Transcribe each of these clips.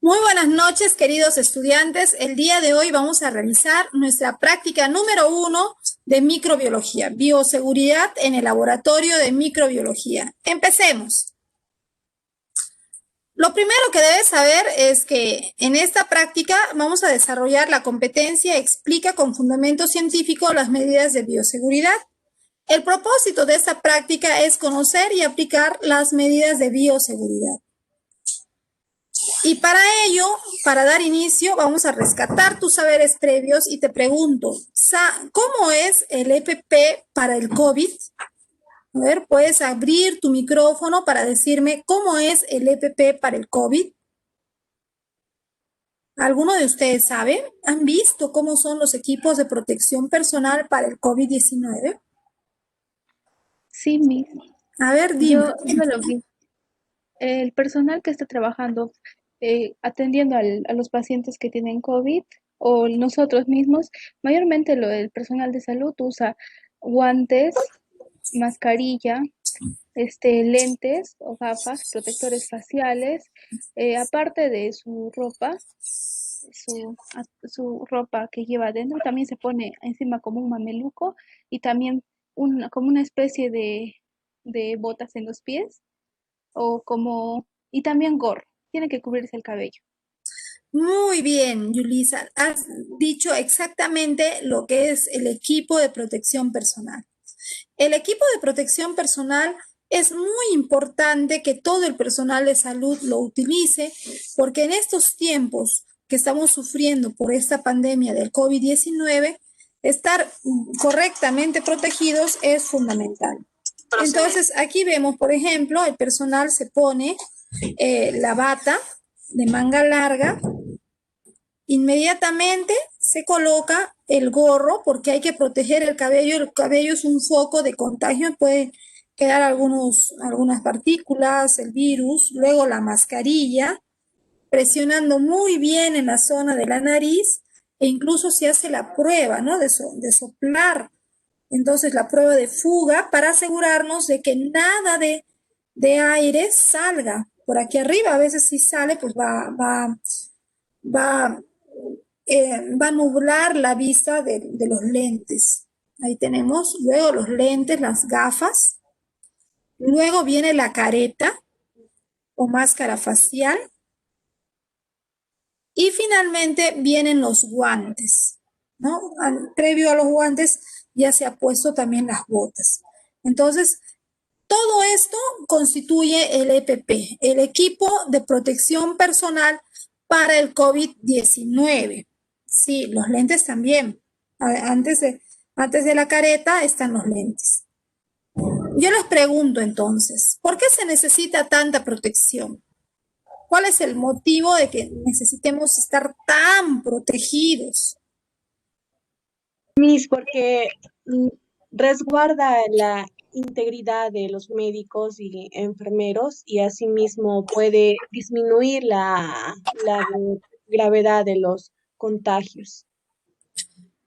Muy buenas noches, queridos estudiantes. El día de hoy vamos a realizar nuestra práctica número 1 de microbiología, bioseguridad en el laboratorio de microbiología. Empecemos. Lo primero que debes saber es que en esta práctica vamos a desarrollar la competencia explica con fundamento científico las medidas de bioseguridad. El propósito de esta práctica es conocer y aplicar las medidas de bioseguridad. Y para ello, para dar inicio, vamos a rescatar tus saberes previos y te pregunto, ¿cómo es el EPP para el COVID? A ver, puedes abrir tu micrófono para decirme cómo es el EPP para el COVID. ¿Alguno de ustedes sabe? ¿Han visto cómo son los equipos de protección personal para el COVID-19? Sí, Miss. A ver, dime. Yo lo vi. El personal que está trabajando atendiendo a los pacientes que tienen COVID o nosotros mismos, mayormente el personal de salud usa guantes, mascarilla, lentes o gafas, protectores faciales, aparte de su ropa, su ropa que lleva adentro, también se pone encima como un mameluco y también como una especie de botas en los pies y también gorro, tiene que cubrirse el cabello. Muy bien, Yulisa. Has dicho exactamente lo que es el equipo de protección personal. El equipo de protección personal es muy importante que todo el personal de salud lo utilice porque en estos tiempos que estamos sufriendo por esta pandemia del COVID-19, estar correctamente protegidos es fundamental. Entonces, aquí vemos, por ejemplo, el personal se pone la bata de manga larga, inmediatamente se coloca el gorro porque hay que proteger el cabello es un foco de contagio, puede quedar algunas partículas, el virus, luego la mascarilla, presionando muy bien en la zona de la nariz e incluso se hace la prueba, ¿no? de soplar, entonces la prueba de fuga para asegurarnos de que nada de aire salga. Por aquí arriba, a veces si sale, pues va va a nublar la vista de los lentes. Ahí tenemos luego los lentes, las gafas. Luego viene la careta o máscara facial. Y finalmente vienen los guantes, ¿no? Previo a los guantes ya se ha puesto también las botas. Entonces, todo esto constituye el EPP, el equipo de protección personal para el COVID-19. Sí, los lentes también. Antes de la careta están los lentes. Yo les pregunto entonces, ¿por qué se necesita tanta protección? ¿Cuál es el motivo de que necesitemos estar tan protegidos? Miss, porque resguarda la integridad de los médicos y enfermeros y asimismo puede disminuir la gravedad de los contagios.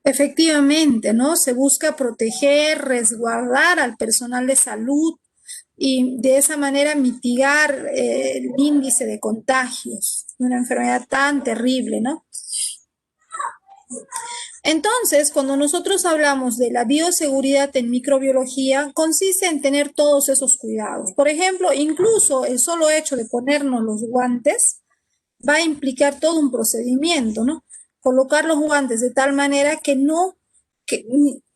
Efectivamente, ¿no? Se busca proteger, resguardar al personal de salud y de esa manera mitigar el índice de contagios de una enfermedad tan terrible, ¿no? Entonces, cuando nosotros hablamos de la bioseguridad en microbiología, consiste en tener todos esos cuidados. Por ejemplo, incluso el solo hecho de ponernos los guantes va a implicar todo un procedimiento, ¿no? Colocar los guantes de tal manera que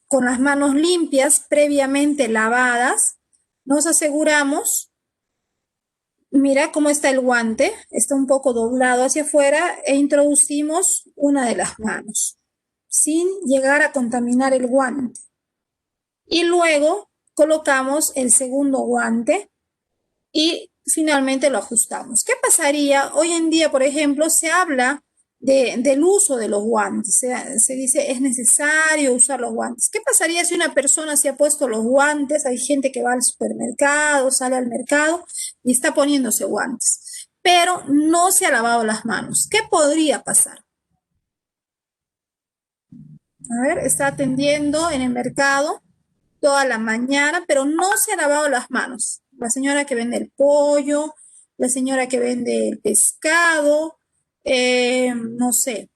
con las manos limpias, previamente lavadas, nos aseguramos, mira cómo está el guante, está un poco doblado hacia afuera e introducimos una de las manos sin llegar a contaminar el guante. Y luego colocamos el segundo guante y finalmente lo ajustamos. ¿Qué pasaría? Hoy en día, por ejemplo, se habla del uso de los guantes. Se dice es necesario usar los guantes. ¿Qué pasaría si una persona se ha puesto los guantes? Hay gente que va al supermercado, sale al mercado y está poniéndose guantes, pero no se ha lavado las manos. ¿Qué podría pasar? A ver, está atendiendo en el mercado toda la mañana, pero no se ha lavado las manos. La señora que vende el pollo, la señora que vende el pescado, no sé,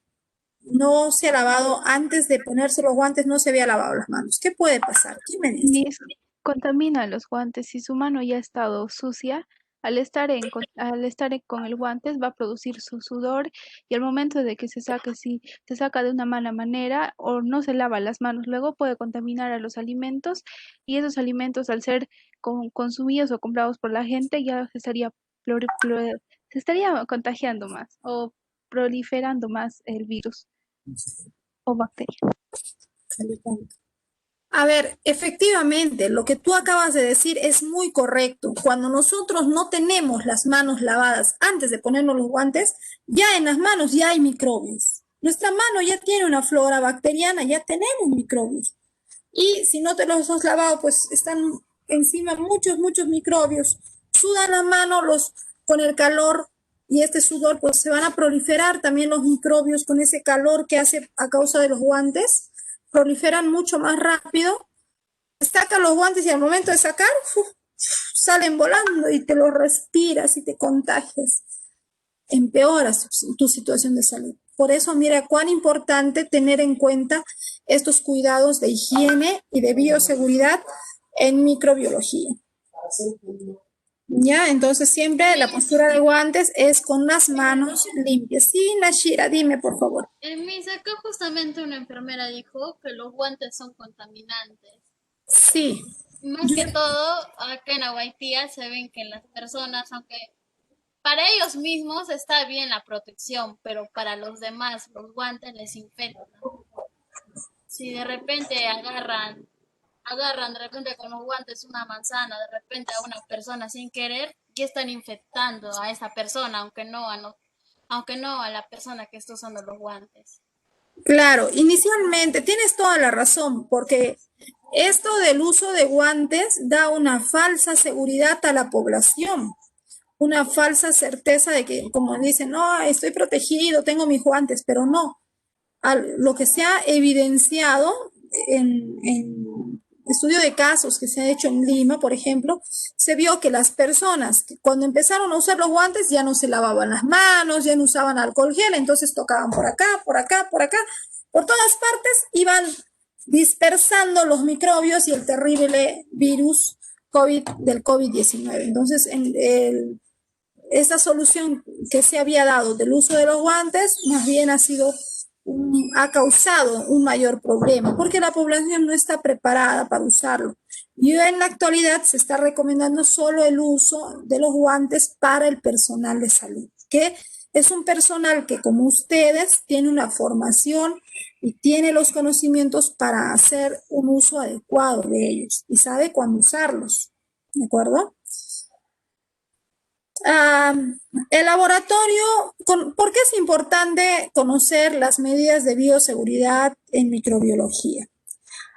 no se ha lavado antes de ponerse los guantes, no se había lavado las manos. ¿Qué puede pasar? ¿Qué me dice? Ni contamina los guantes. Si su mano ya ha estado sucia, al estar con el guantes va a producir su sudor y al momento de que se saque, si se saca de una mala manera o no se lava las manos, luego puede contaminar a los alimentos y esos alimentos al ser consumidos o comprados por la gente ya se estaría contagiando más o proliferando más el virus o bacteria. A ver, efectivamente, lo que tú acabas de decir es muy correcto. Cuando nosotros no tenemos las manos lavadas antes de ponernos los guantes, ya en las manos ya hay microbios. Nuestra mano ya tiene una flora bacteriana, ya tenemos microbios. Y si no te los has lavado, pues están encima muchos microbios. Sudan la mano con el calor y este sudor, pues se van a proliferar también los microbios con ese calor que hace a causa de los guantes. Proliferan mucho más rápido. Saca los guantes y al momento de sacar, salen volando y te los respiras y te contagias. Empeoras tu situación de salud. Por eso, mira cuán importante tener en cuenta estos cuidados de higiene y de bioseguridad en microbiología. Ya, entonces siempre la postura de guantes es con las manos limpias. Sí, Nashira, dime por favor. En mis acá justamente una enfermera dijo que los guantes son contaminantes. Sí. Más que todo, acá en Aguaitía se ven que las personas, aunque para ellos mismos está bien la protección, pero para los demás los guantes les infectan. Si de repente agarran de repente con los guantes una manzana, de repente a una persona sin querer, ya están infectando a esa persona, aunque no a la persona que está usando los guantes. Claro, inicialmente tienes toda la razón, porque esto del uso de guantes da una falsa seguridad a la población, una falsa certeza de que, como dicen, no, estoy protegido, tengo mis guantes, pero no. Lo que se ha evidenciado en estudio de casos que se ha hecho en Lima, por ejemplo, se vio que las personas que cuando empezaron a usar los guantes ya no se lavaban las manos, ya no usaban alcohol gel, entonces tocaban por acá, por acá, por acá, por todas partes iban dispersando los microbios y el terrible virus del COVID-19. Entonces, esta solución que se había dado del uso de los guantes más bien ha causado un mayor problema porque la población no está preparada para usarlo. Y en la actualidad se está recomendando solo el uso de los guantes para el personal de salud, que es un personal que, como ustedes, tiene una formación y tiene los conocimientos para hacer un uso adecuado de ellos y sabe cuándo usarlos. ¿De acuerdo? El laboratorio, ¿por qué es importante conocer las medidas de bioseguridad en microbiología?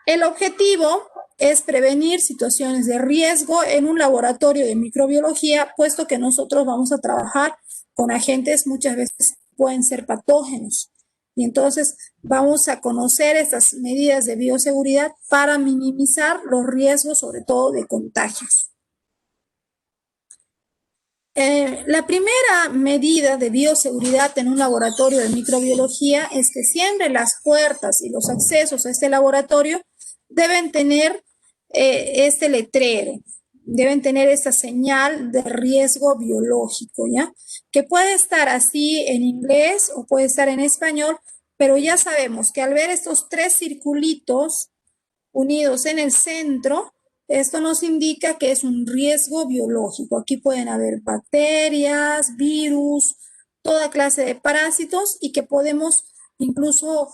El objetivo es prevenir situaciones de riesgo en un laboratorio de microbiología, puesto que nosotros vamos a trabajar con agentes muchas veces pueden ser patógenos. Y entonces vamos a conocer estas medidas de bioseguridad para minimizar los riesgos, sobre todo de contagios. La primera medida de bioseguridad en un laboratorio de microbiología es que siempre las puertas y los accesos a este laboratorio deben tener este letrero, deben tener esta señal de riesgo biológico, ¿ya? Que puede estar así en inglés o puede estar en español, pero ya sabemos que al ver estos tres circulitos unidos en el centro, esto nos indica que es un riesgo biológico. Aquí pueden haber bacterias, virus, toda clase de parásitos y que podemos incluso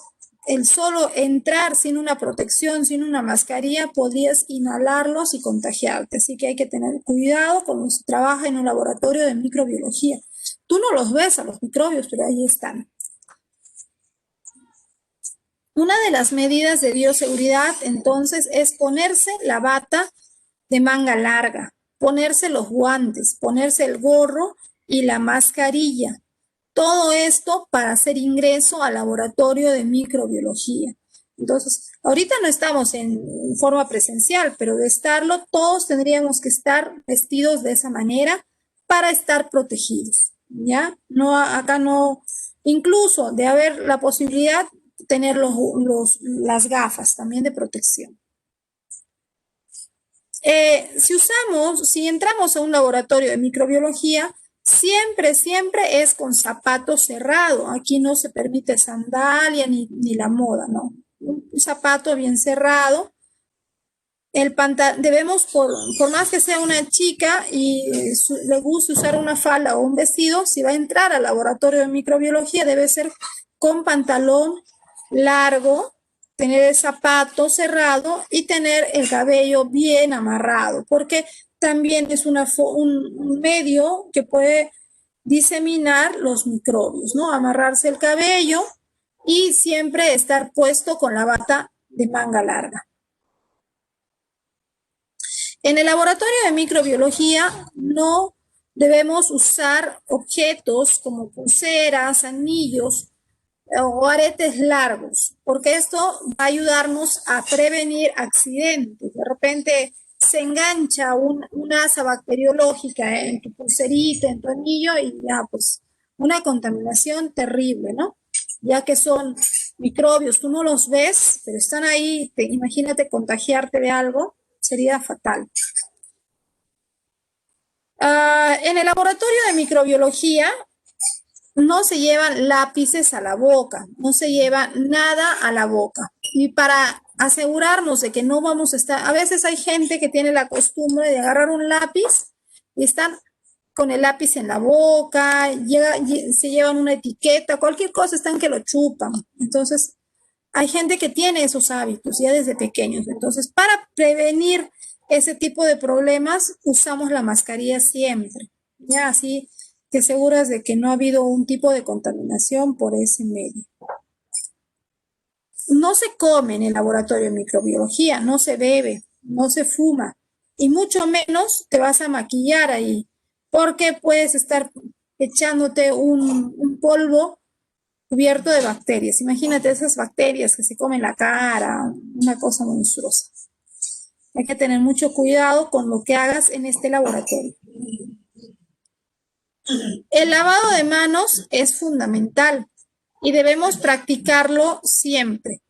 el solo entrar sin una protección, sin una mascarilla, podrías inhalarlos y contagiarte. Así que hay que tener cuidado cuando se trabaja en un laboratorio de microbiología. Tú no los ves a los microbios, pero ahí están. Una de las medidas de bioseguridad, entonces, es ponerse la bata de manga larga, ponerse los guantes, ponerse el gorro y la mascarilla. Todo esto para hacer ingreso al laboratorio de microbiología. Entonces, ahorita no estamos en forma presencial, pero de estarlo, todos tendríamos que estar vestidos de esa manera para estar protegidos. ¿ya? No, acá no, incluso de haber la posibilidad de tener las gafas también de protección. Si entramos a un laboratorio de microbiología, siempre es con zapato cerrado. Aquí no se permite sandalia ni la moda, ¿no? Un zapato bien cerrado. Debemos, por más que sea una chica y le guste usar una falda o un vestido, si va a entrar al laboratorio de microbiología, debe ser con pantalón largo, tener el zapato cerrado y tener el cabello bien amarrado, porque también es un medio que puede diseminar los microbios, ¿no? Amarrarse el cabello y siempre estar puesto con la bata de manga larga. En el laboratorio de microbiología no debemos usar objetos como pulseras, anillos o aretes largos, porque esto va a ayudarnos a prevenir accidentes. De repente se engancha una asa bacteriológica en tu pulserita, en tu anillo, y ya pues una contaminación terrible, ¿no? Ya que son microbios, tú no los ves, pero están ahí, imagínate contagiarte de algo, sería fatal. En el laboratorio de microbiología no se llevan lápices a la boca, no se lleva nada a la boca. Y para asegurarnos de que no vamos a estar, a veces hay gente que tiene la costumbre de agarrar un lápiz y están con el lápiz en la boca, se llevan una etiqueta, cualquier cosa, están que lo chupan. Entonces, hay gente que tiene esos hábitos ya desde pequeños. Entonces, para prevenir ese tipo de problemas, usamos la mascarilla siempre. Ya así te aseguras de que no ha habido un tipo de contaminación por ese medio. No se come en el laboratorio de microbiología, no se bebe, no se fuma, y mucho menos te vas a maquillar ahí, porque puedes estar echándote un polvo cubierto de bacterias. Imagínate esas bacterias que se comen la cara, una cosa monstruosa. Hay que tener mucho cuidado con lo que hagas en este laboratorio. El lavado de manos es fundamental y debemos practicarlo siempre.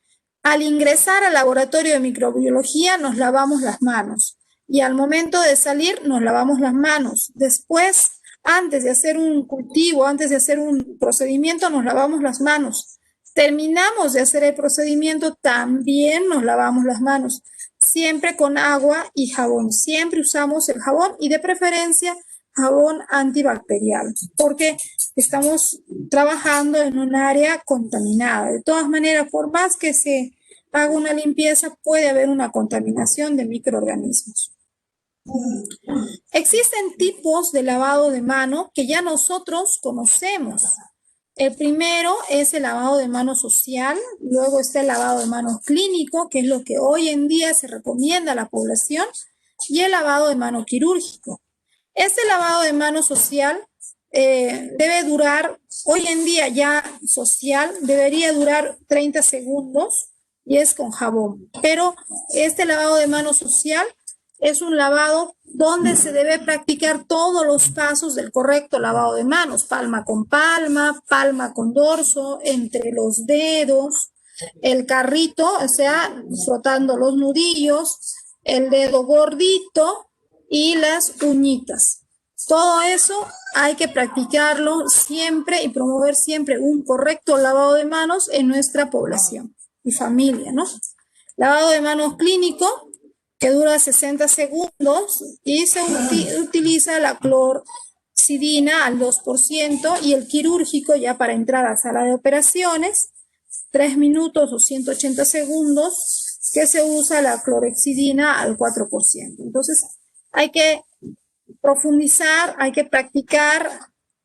Al ingresar al laboratorio de microbiología nos lavamos las manos y al momento de salir nos lavamos las manos. Después, antes de hacer un cultivo, antes de hacer un procedimiento, nos lavamos las manos. Terminamos de hacer el procedimiento, también nos lavamos las manos, siempre con agua y jabón. Siempre usamos el jabón y de preferencia jabón antibacterial, porque estamos trabajando en un área contaminada. De todas maneras, por más que se haga una limpieza, puede haber una contaminación de microorganismos. Existen tipos de lavado de mano que ya nosotros conocemos. El primero es el lavado de mano social, luego está el lavado de manos clínico, que es lo que hoy en día se recomienda a la población, y el lavado de mano quirúrgico. Este lavado de mano social debe durar, hoy en día ya social, debería durar 30 segundos y es con jabón. Pero este lavado de mano social es un lavado donde se debe practicar todos los pasos del correcto lavado de manos, palma con palma, palma con dorso, entre los dedos, el carrito, o sea, frotando los nudillos, el dedo gordito y las uñitas. Todo eso hay que practicarlo siempre y promover siempre un correcto lavado de manos en nuestra población y familia, ¿no? Lavado de manos clínico, que dura 60 segundos y se utiliza la clorexidina al 2% y el quirúrgico ya para entrar a sala de operaciones, 3 minutos o 180 segundos, que se usa la clorexidina al 4%. Entonces, hay que profundizar, hay que practicar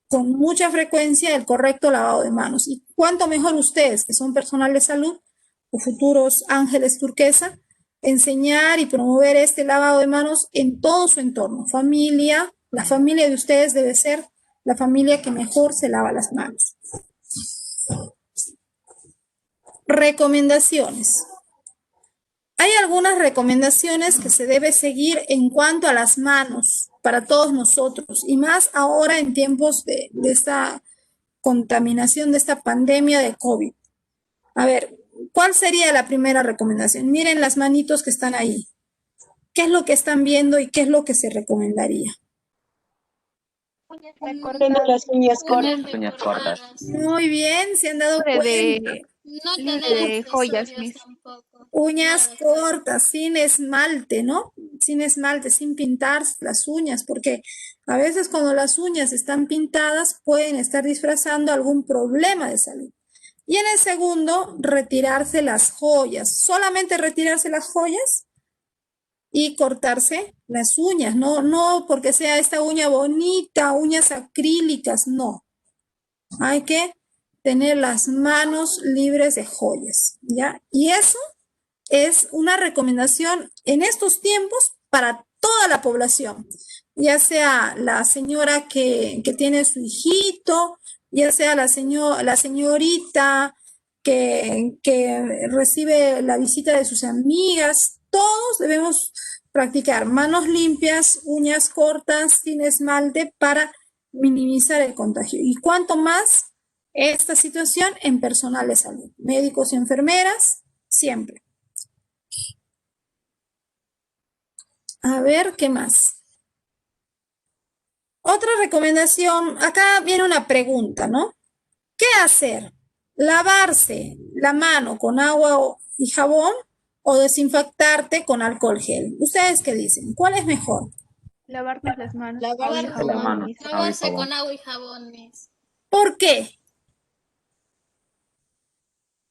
con mucha frecuencia el correcto lavado de manos. Y cuanto mejor ustedes, que son personal de salud o futuros ángeles turquesa, enseñar y promover este lavado de manos en todo su entorno. Familia, la familia de ustedes debe ser la familia que mejor se lava las manos. Recomendaciones. Hay algunas recomendaciones que se debe seguir en cuanto a las manos. para todos nosotros, y más ahora en tiempos de esta contaminación, de esta pandemia de COVID. A ver, ¿cuál sería la primera recomendación? Miren las manitos que están ahí. ¿Qué es lo que están viendo y qué es lo que se recomendaría? Tener las uñas cortas. Uñas recortadas. Muy bien, se han dado Libre cuenta. de, No libre tener de joyas, accesorios Miss. tampoco. Uñas Nada de joyas. cortas, sin esmalte, ¿no? Sin esmalte, sin pintar las uñas, porque a veces cuando las uñas están pintadas pueden estar disfrazando algún problema de salud. Y en el segundo, retirarse las joyas, solamente retirarse las joyas y cortarse las uñas, no porque sea esta uña bonita, uñas acrílicas, no. Hay que tener las manos libres de joyas, ¿ya? Y eso es una recomendación en estos tiempos para toda la población, ya sea la señora que tiene su hijito, ya sea la señorita que recibe la visita de sus amigas. Todos debemos practicar manos limpias, uñas cortas, sin esmalte, para minimizar el contagio. Y cuanto más esta situación en personal de salud, médicos y enfermeras, siempre. A ver, ¿qué más? Otra recomendación, acá viene una pregunta, ¿no? ¿Qué hacer? ¿Lavarse la mano con agua y jabón o desinfectarte con alcohol gel? ¿Ustedes qué dicen? ¿Cuál es mejor? Lavarnos las manos, agua y Lavarse la jabón, mano, Miss. agua y Lavarse jabón. con agua y jabón, Miss. ¿Por qué?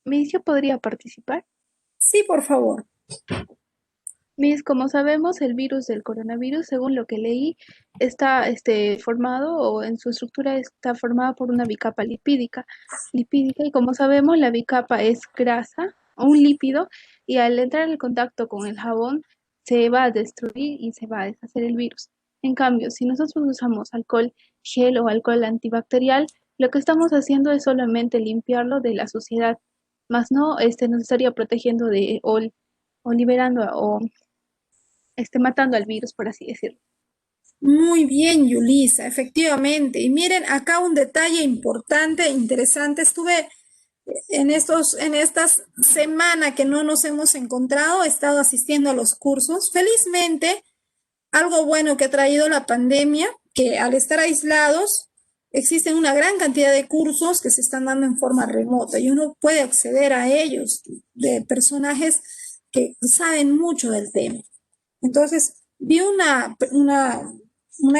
Miss, ¿yo podría participar? Sí, por favor. Miss, como sabemos, el virus del coronavirus, según lo que leí, está formado o en su estructura está formada por una bicapa lipídica, y como sabemos, la bicapa es grasa o un lípido, y al entrar en contacto con el jabón se va a destruir y se va a deshacer el virus. En cambio, si nosotros usamos alcohol gel o alcohol antibacterial, lo que estamos haciendo es solamente limpiarlo de la suciedad, más no nos estaría protegiendo de o liberando o matando al virus, por así decirlo. Muy bien, Yulisa, efectivamente. Y miren, acá un detalle importante, interesante. Estuve en estas semanas que no nos hemos encontrado, he estado asistiendo a los cursos. Felizmente, algo bueno que ha traído la pandemia, que al estar aislados, existen una gran cantidad de cursos que se están dando en forma remota y uno puede acceder a ellos de personajes que saben mucho del tema. Entonces, vi una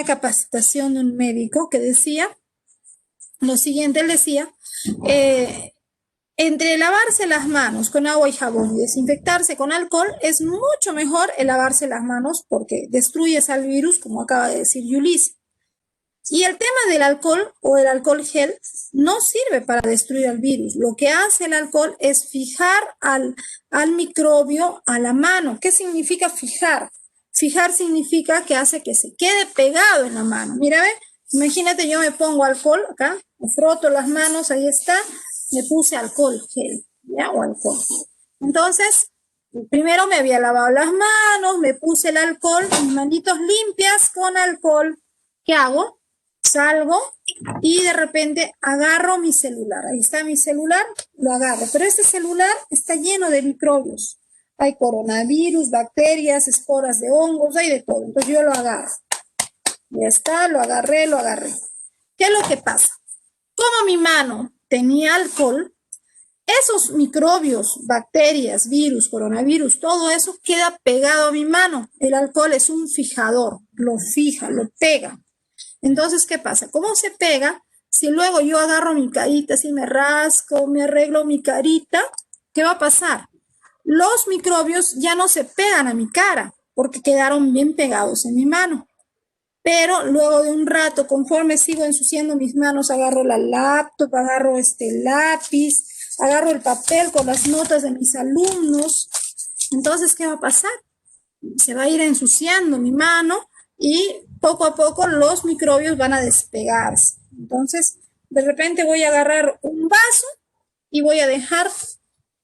capacitación de un médico que decía lo siguiente, él decía, entre lavarse las manos con agua y jabón y desinfectarse con alcohol, es mucho mejor el lavarse las manos porque destruyes al virus, como acaba de decir Yulisa. Y el tema del alcohol o el alcohol gel no sirve para destruir al virus. Lo que hace el alcohol es fijar al microbio a la mano. ¿Qué significa fijar? Fijar significa que hace que se quede pegado en la mano. Mira, ve, imagínate, yo me pongo alcohol acá, me froto las manos, ahí está, me puse alcohol gel, ¿ya? O alcohol. Entonces, primero me había lavado las manos, me puse el alcohol, mis manitos limpias con alcohol. ¿Qué hago? Salgo y de repente agarro mi celular. Ahí está mi celular, lo agarro. Pero este celular está lleno de microbios. Hay coronavirus, bacterias, esporas de hongos, hay de todo. Entonces yo lo agarro. Ya está, lo agarré, lo agarré. ¿Qué es lo que pasa? Como mi mano tenía alcohol, esos microbios, bacterias, virus, coronavirus, todo eso queda pegado a mi mano. El alcohol es un fijador, lo fija, lo pega. Entonces, ¿qué pasa? ¿Cómo se pega? Si luego yo agarro mi carita, si me rasco, me arreglo mi carita, ¿qué va a pasar? Los microbios ya no se pegan a mi cara porque quedaron bien pegados en mi mano. Pero luego de un rato, conforme sigo ensuciando mis manos, agarro la laptop, agarro este lápiz, agarro el papel con las notas de mis alumnos. Entonces, ¿qué va a pasar? Se va a ir ensuciando mi mano y poco a poco los microbios van a despegarse. Entonces, de repente voy a agarrar un vaso y voy a dejar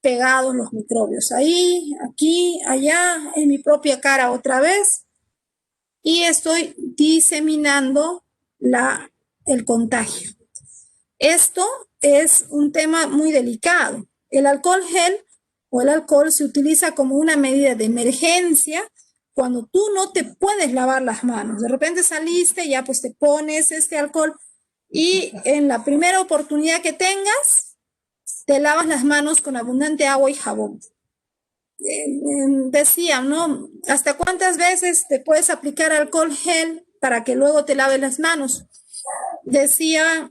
pegados los microbios ahí, aquí, allá, en mi propia cara otra vez. y estoy diseminando el contagio. Esto es un tema muy delicado. El alcohol gel o el alcohol se utiliza como una medida de emergencia cuando tú no te puedes lavar las manos. De repente saliste, ya pues te pones este alcohol y en la primera oportunidad que tengas, te lavas las manos con abundante agua y jabón. Decía, ¿no? ¿Hasta cuántas veces te puedes aplicar alcohol gel para que luego te laves las manos? Decía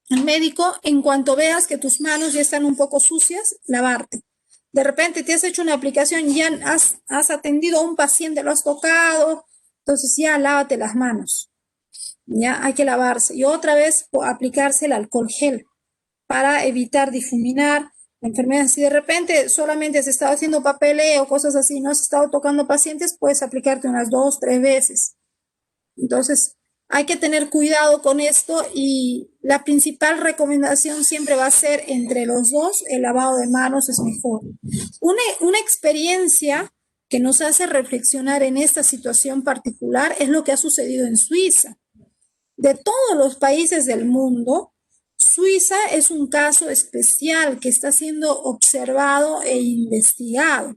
el médico, en cuanto veas que tus manos ya están un poco sucias, lavarte. De repente te has hecho una aplicación, ya has atendido a un paciente, lo has tocado, entonces ya lávate las manos. Ya hay que lavarse. Y otra vez aplicarse el alcohol gel para evitar difuminar enfermedades. Si de repente solamente has estado haciendo papeleo o cosas así, no has estado tocando pacientes, puedes aplicarte unas 2, 3 veces. Entonces, hay que tener cuidado con esto y la principal recomendación siempre va a ser entre los dos, el lavado de manos es mejor. Una experiencia que nos hace reflexionar en esta situación particular es lo que ha sucedido en Suiza. De todos los países del mundo, Suiza es un caso especial que está siendo observado e investigado.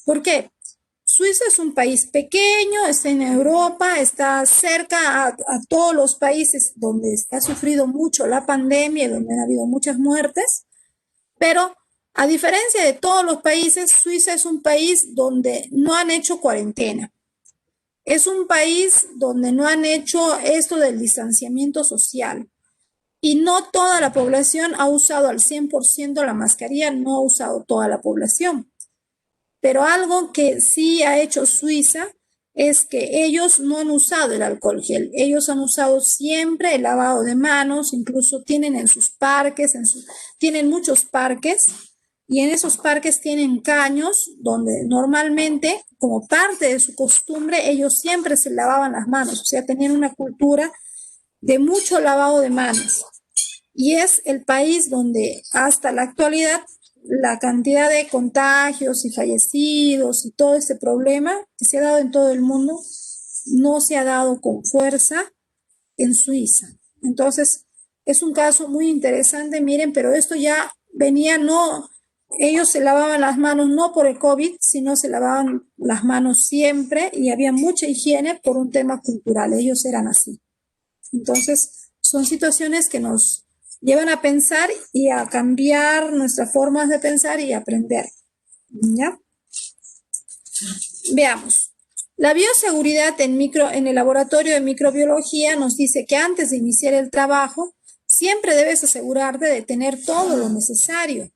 ¿Por qué? Suiza es un país pequeño, está en Europa, está cerca a todos los países donde ha sufrido mucho la pandemia y donde han habido muchas muertes, pero a diferencia de todos los países, Suiza es un país donde no han hecho cuarentena. Es un país donde no han hecho esto del distanciamiento social. Y no toda la población ha usado al 100% la mascarilla, no ha usado toda la población. Pero algo que sí ha hecho Suiza es que ellos no han usado el alcohol gel. Ellos han usado siempre el lavado de manos, incluso tienen en sus parques, tienen muchos parques, y en esos parques tienen caños donde normalmente, como parte de su costumbre, ellos siempre se lavaban las manos, o sea, tenían una cultura de mucho lavado de manos. Y es el país donde hasta la actualidad la cantidad de contagios y fallecidos y todo este problema que se ha dado en todo el mundo no se ha dado con fuerza en Suiza. Entonces, es un caso muy interesante, miren, pero esto ya venía, no, ellos se lavaban las manos no por el COVID, sino se lavaban las manos siempre y había mucha higiene por un tema cultural, ellos eran así. Entonces, son situaciones que nos llevan a pensar y a cambiar nuestras formas de pensar y aprender. ¿Ya? Veamos. La bioseguridad en el laboratorio de microbiología nos dice que antes de iniciar el trabajo, siempre debes asegurarte de tener todo lo necesario.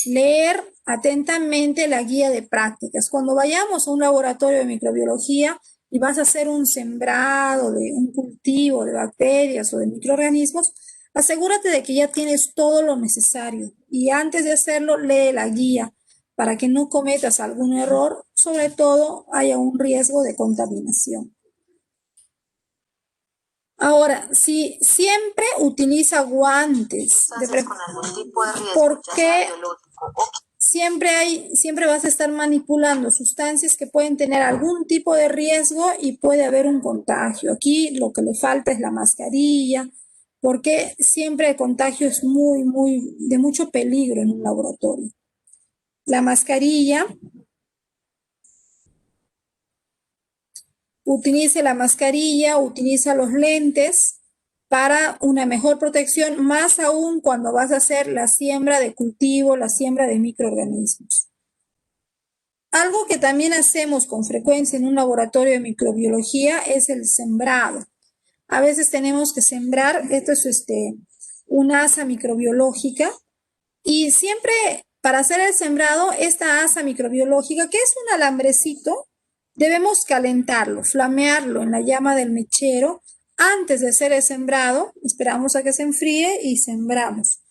Leer atentamente la guía de prácticas. Cuando vayamos a un laboratorio de microbiología y vas a hacer un sembrado de un cultivo de bacterias o de microorganismos, asegúrate de que ya tienes todo lo necesario y antes de hacerlo lee la guía para que no cometas algún error, sobre todo haya un riesgo de contaminación. Ahora, si siempre utiliza guantes, porque siempre vas a estar manipulando sustancias que pueden tener algún tipo de riesgo y puede haber un contagio. Aquí lo que le falta es la mascarilla, porque siempre el contagio es de mucho peligro en un laboratorio. La mascarilla, utilice la mascarilla, utiliza los lentes para una mejor protección, más aún cuando vas a hacer la siembra de cultivo, la siembra de microorganismos. Algo que también hacemos con frecuencia en un laboratorio de microbiología es el sembrado. A veces tenemos que sembrar, esto es una asa microbiológica, y siempre para hacer el sembrado, esta asa microbiológica, que es un alambrecito, debemos calentarlo, flamearlo en la llama del mechero. Antes de hacer el sembrado, esperamos a que se enfríe y sembramos.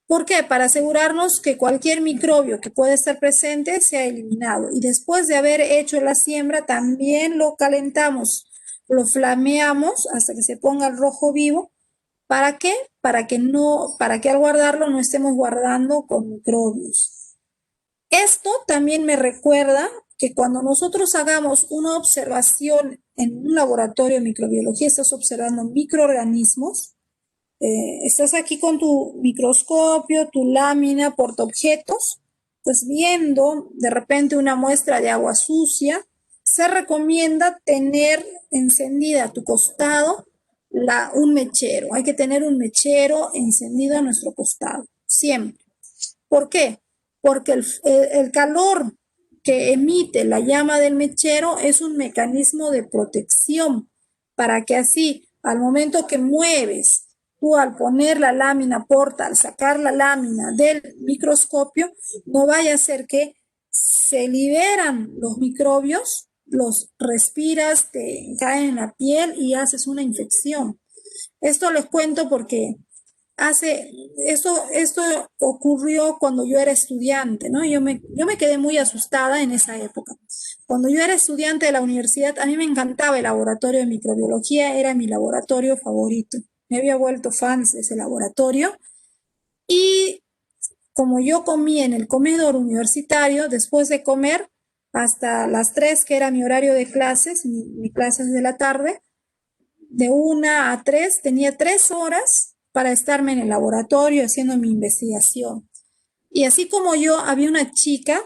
¿Por qué? Para asegurarnos que cualquier microbio que pueda estar presente sea eliminado. Y después de haber hecho la siembra, también lo calentamos, lo flameamos hasta que se ponga el rojo vivo. ¿Para qué? Para que al guardarlo no estemos guardando con microbios. Esto también me recuerda que cuando nosotros hagamos una observación en un laboratorio de microbiología, estás observando microorganismos, estás aquí con tu microscopio, tu lámina, portaobjetos, pues viendo de repente una muestra de agua sucia, se recomienda tener encendida a tu costado un mechero. Hay que tener un mechero encendido a nuestro costado, siempre. ¿Por qué? Porque el calor que emite la llama del mechero es un mecanismo de protección para que así, al momento que mueves, tú al poner la lámina al sacar la lámina del microscopio, no vaya a ser que se liberan los microbios, los respiras, te caen en la piel y haces una infección. Esto les cuento porque esto ocurrió cuando yo era estudiante, ¿no? Yo me quedé muy asustada en esa época. Cuando yo era estudiante de la universidad, a mí me encantaba el laboratorio de microbiología, era mi laboratorio favorito. Me había vuelto fan de ese laboratorio. Y como yo comía en el comedor universitario, después de comer, hasta las 3, que era mi horario de clases, mi clases de la tarde, de 1 a 3, tenía 3 horas para estarme en el laboratorio haciendo mi investigación. Y así como yo, había una chica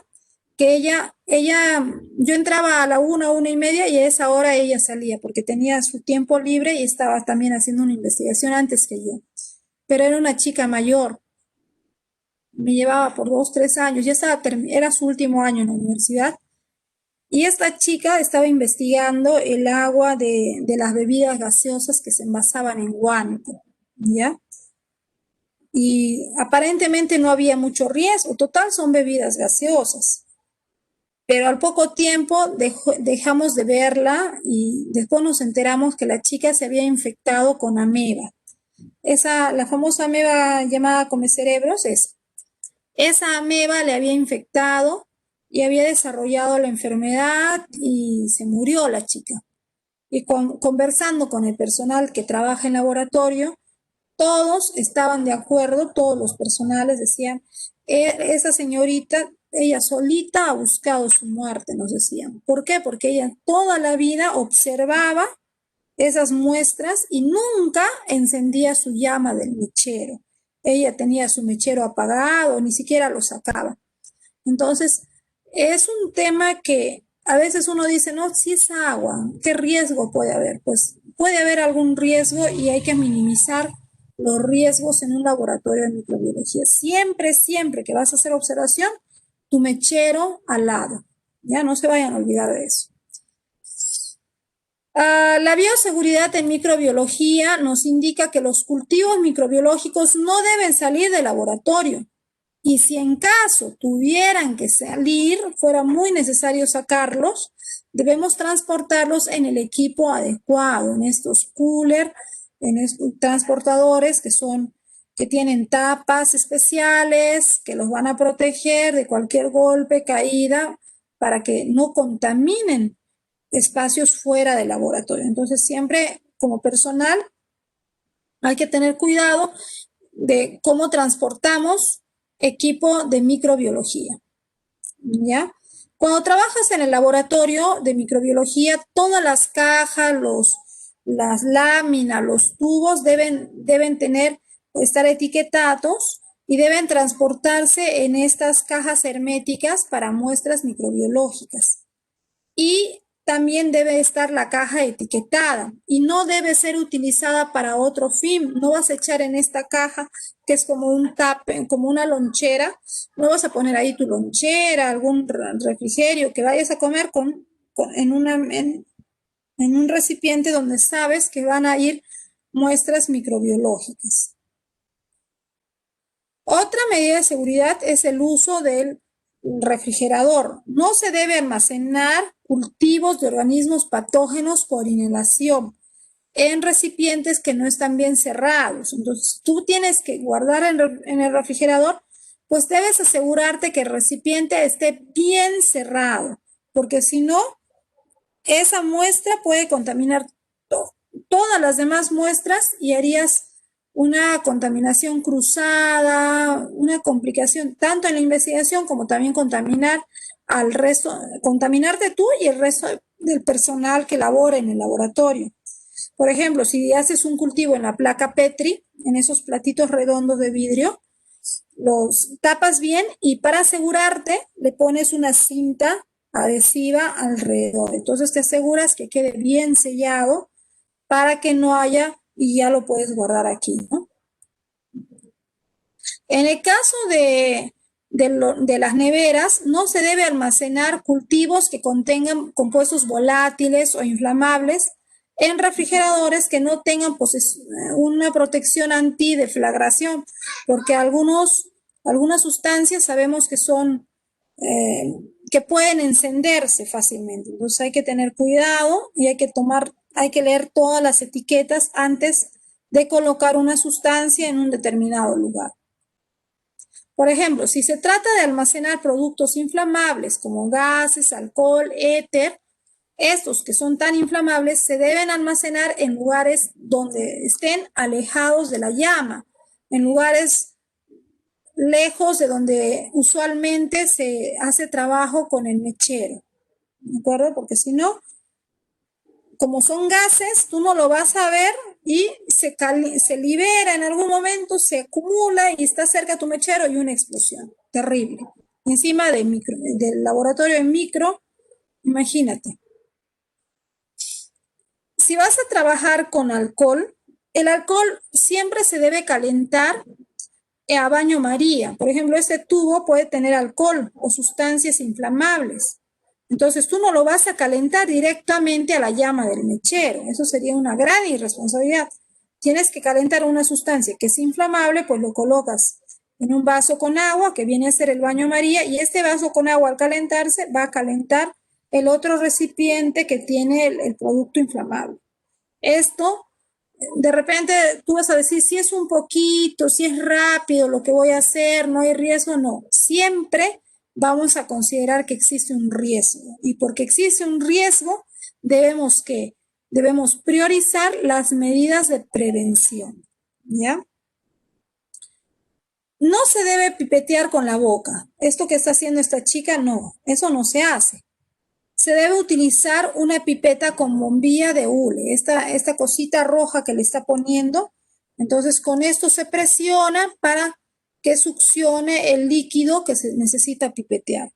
que yo entraba a la 1:30 y a esa hora ella salía porque tenía su tiempo libre y estaba también haciendo una investigación antes que yo. Pero era una chica mayor, me llevaba por 2, 3 años, era su último año en la universidad. Y esta chica estaba investigando el agua de las bebidas gaseosas que se envasaban en guante, ¿ya? Y aparentemente no había mucho riesgo, total son bebidas gaseosas. Pero al poco tiempo dejamos de verla y después nos enteramos que la chica se había infectado con ameba. La famosa ameba llamada comecerebros, esa ameba le había infectado y había desarrollado la enfermedad y se murió la chica. Y conversando con el personal que trabaja en laboratorio, todos estaban de acuerdo, todos los personales decían, esa señorita, ella solita ha buscado su muerte, nos decían. ¿Por qué? Porque ella toda la vida observaba esas muestras y nunca encendía su llama del mechero. Ella tenía su mechero apagado, ni siquiera lo sacaba. Entonces, es un tema que a veces uno dice, no, si es agua, ¿qué riesgo puede haber? Pues puede haber algún riesgo y hay que minimizar los riesgos en un laboratorio de microbiología. Siempre, siempre que vas a hacer observación, tu mechero al lado. Ya no se vayan a olvidar de eso. La bioseguridad en microbiología nos indica que los cultivos microbiológicos no deben salir del laboratorio. Y si en caso tuvieran que salir, fuera muy necesario sacarlos, debemos transportarlos en el equipo adecuado, en estos coolers, en estos transportadores que tienen tapas especiales, que los van a proteger de cualquier golpe, caída, para que no contaminen espacios fuera del laboratorio. Entonces, siempre como personal hay que tener cuidado de cómo transportamos equipo de microbiología, ¿ya? Cuando trabajas en el laboratorio de microbiología, todas las cajas, las láminas, los tubos deben estar etiquetados y deben transportarse en estas cajas herméticas para muestras microbiológicas. Y también debe estar la caja etiquetada y no debe ser utilizada para otro fin. No vas a echar en esta caja que es como un tape, como una lonchera. No vas a poner ahí tu lonchera, algún refrigerio que vayas a comer en un recipiente donde sabes que van a ir muestras microbiológicas. Otra medida de seguridad es el uso del refrigerador. No se debe almacenar cultivos de organismos patógenos por inhalación en recipientes que no están bien cerrados. Entonces, tú tienes que guardar en el refrigerador, pues debes asegurarte que el recipiente esté bien cerrado, porque si no, esa muestra puede contaminar todas las demás muestras y harías una contaminación cruzada, una complicación tanto en la investigación como también contaminar al resto, contaminarte tú y el resto del personal que labora en el laboratorio. Por ejemplo, si haces un cultivo en la placa Petri, en esos platitos redondos de vidrio, los tapas bien y para asegurarte le pones una cinta adhesiva alrededor. Entonces te aseguras que quede bien sellado para que no haya, y ya lo puedes guardar aquí, ¿no? En el caso de las neveras, no se debe almacenar cultivos que contengan compuestos volátiles o inflamables en refrigeradores que no tengan una protección antideflagración, porque algunas sustancias sabemos que son que pueden encenderse fácilmente. Entonces hay que tener cuidado y hay que leer todas las etiquetas antes de colocar una sustancia en un determinado lugar. Por ejemplo, si se trata de almacenar productos inflamables como gases, alcohol, éter, estos que son tan inflamables se deben almacenar en lugares donde estén alejados de la llama, en lugares lejos de donde usualmente se hace trabajo con el mechero, ¿de acuerdo? Porque si no, como son gases, tú no lo vas a ver y se libera en algún momento, se acumula y está cerca a tu mechero y una explosión terrible. Encima del laboratorio en micro, imagínate. Si vas a trabajar con alcohol, el alcohol siempre se debe calentar a baño María. Por ejemplo, este tubo puede tener alcohol o sustancias inflamables. Entonces tú no lo vas a calentar directamente a la llama del mechero. Eso sería una gran irresponsabilidad. Tienes que calentar una sustancia que es inflamable, pues lo colocas en un vaso con agua, que viene a ser el baño María, y este vaso con agua al calentarse va a calentar el otro recipiente que tiene el producto inflamable. Esto, de repente tú vas a decir, si es un poquito, si es rápido lo que voy a hacer, no hay riesgo, no. Siempre vamos a considerar que existe un riesgo. Y porque existe un riesgo, debemos priorizar las medidas de prevención, ¿ya? No se debe pipetear con la boca. Esto que está haciendo esta chica, no, eso no se hace. Se debe utilizar una pipeta con bombilla de hule, esta cosita roja que le está poniendo. Entonces con esto se presiona para que succione el líquido que se necesita pipetear.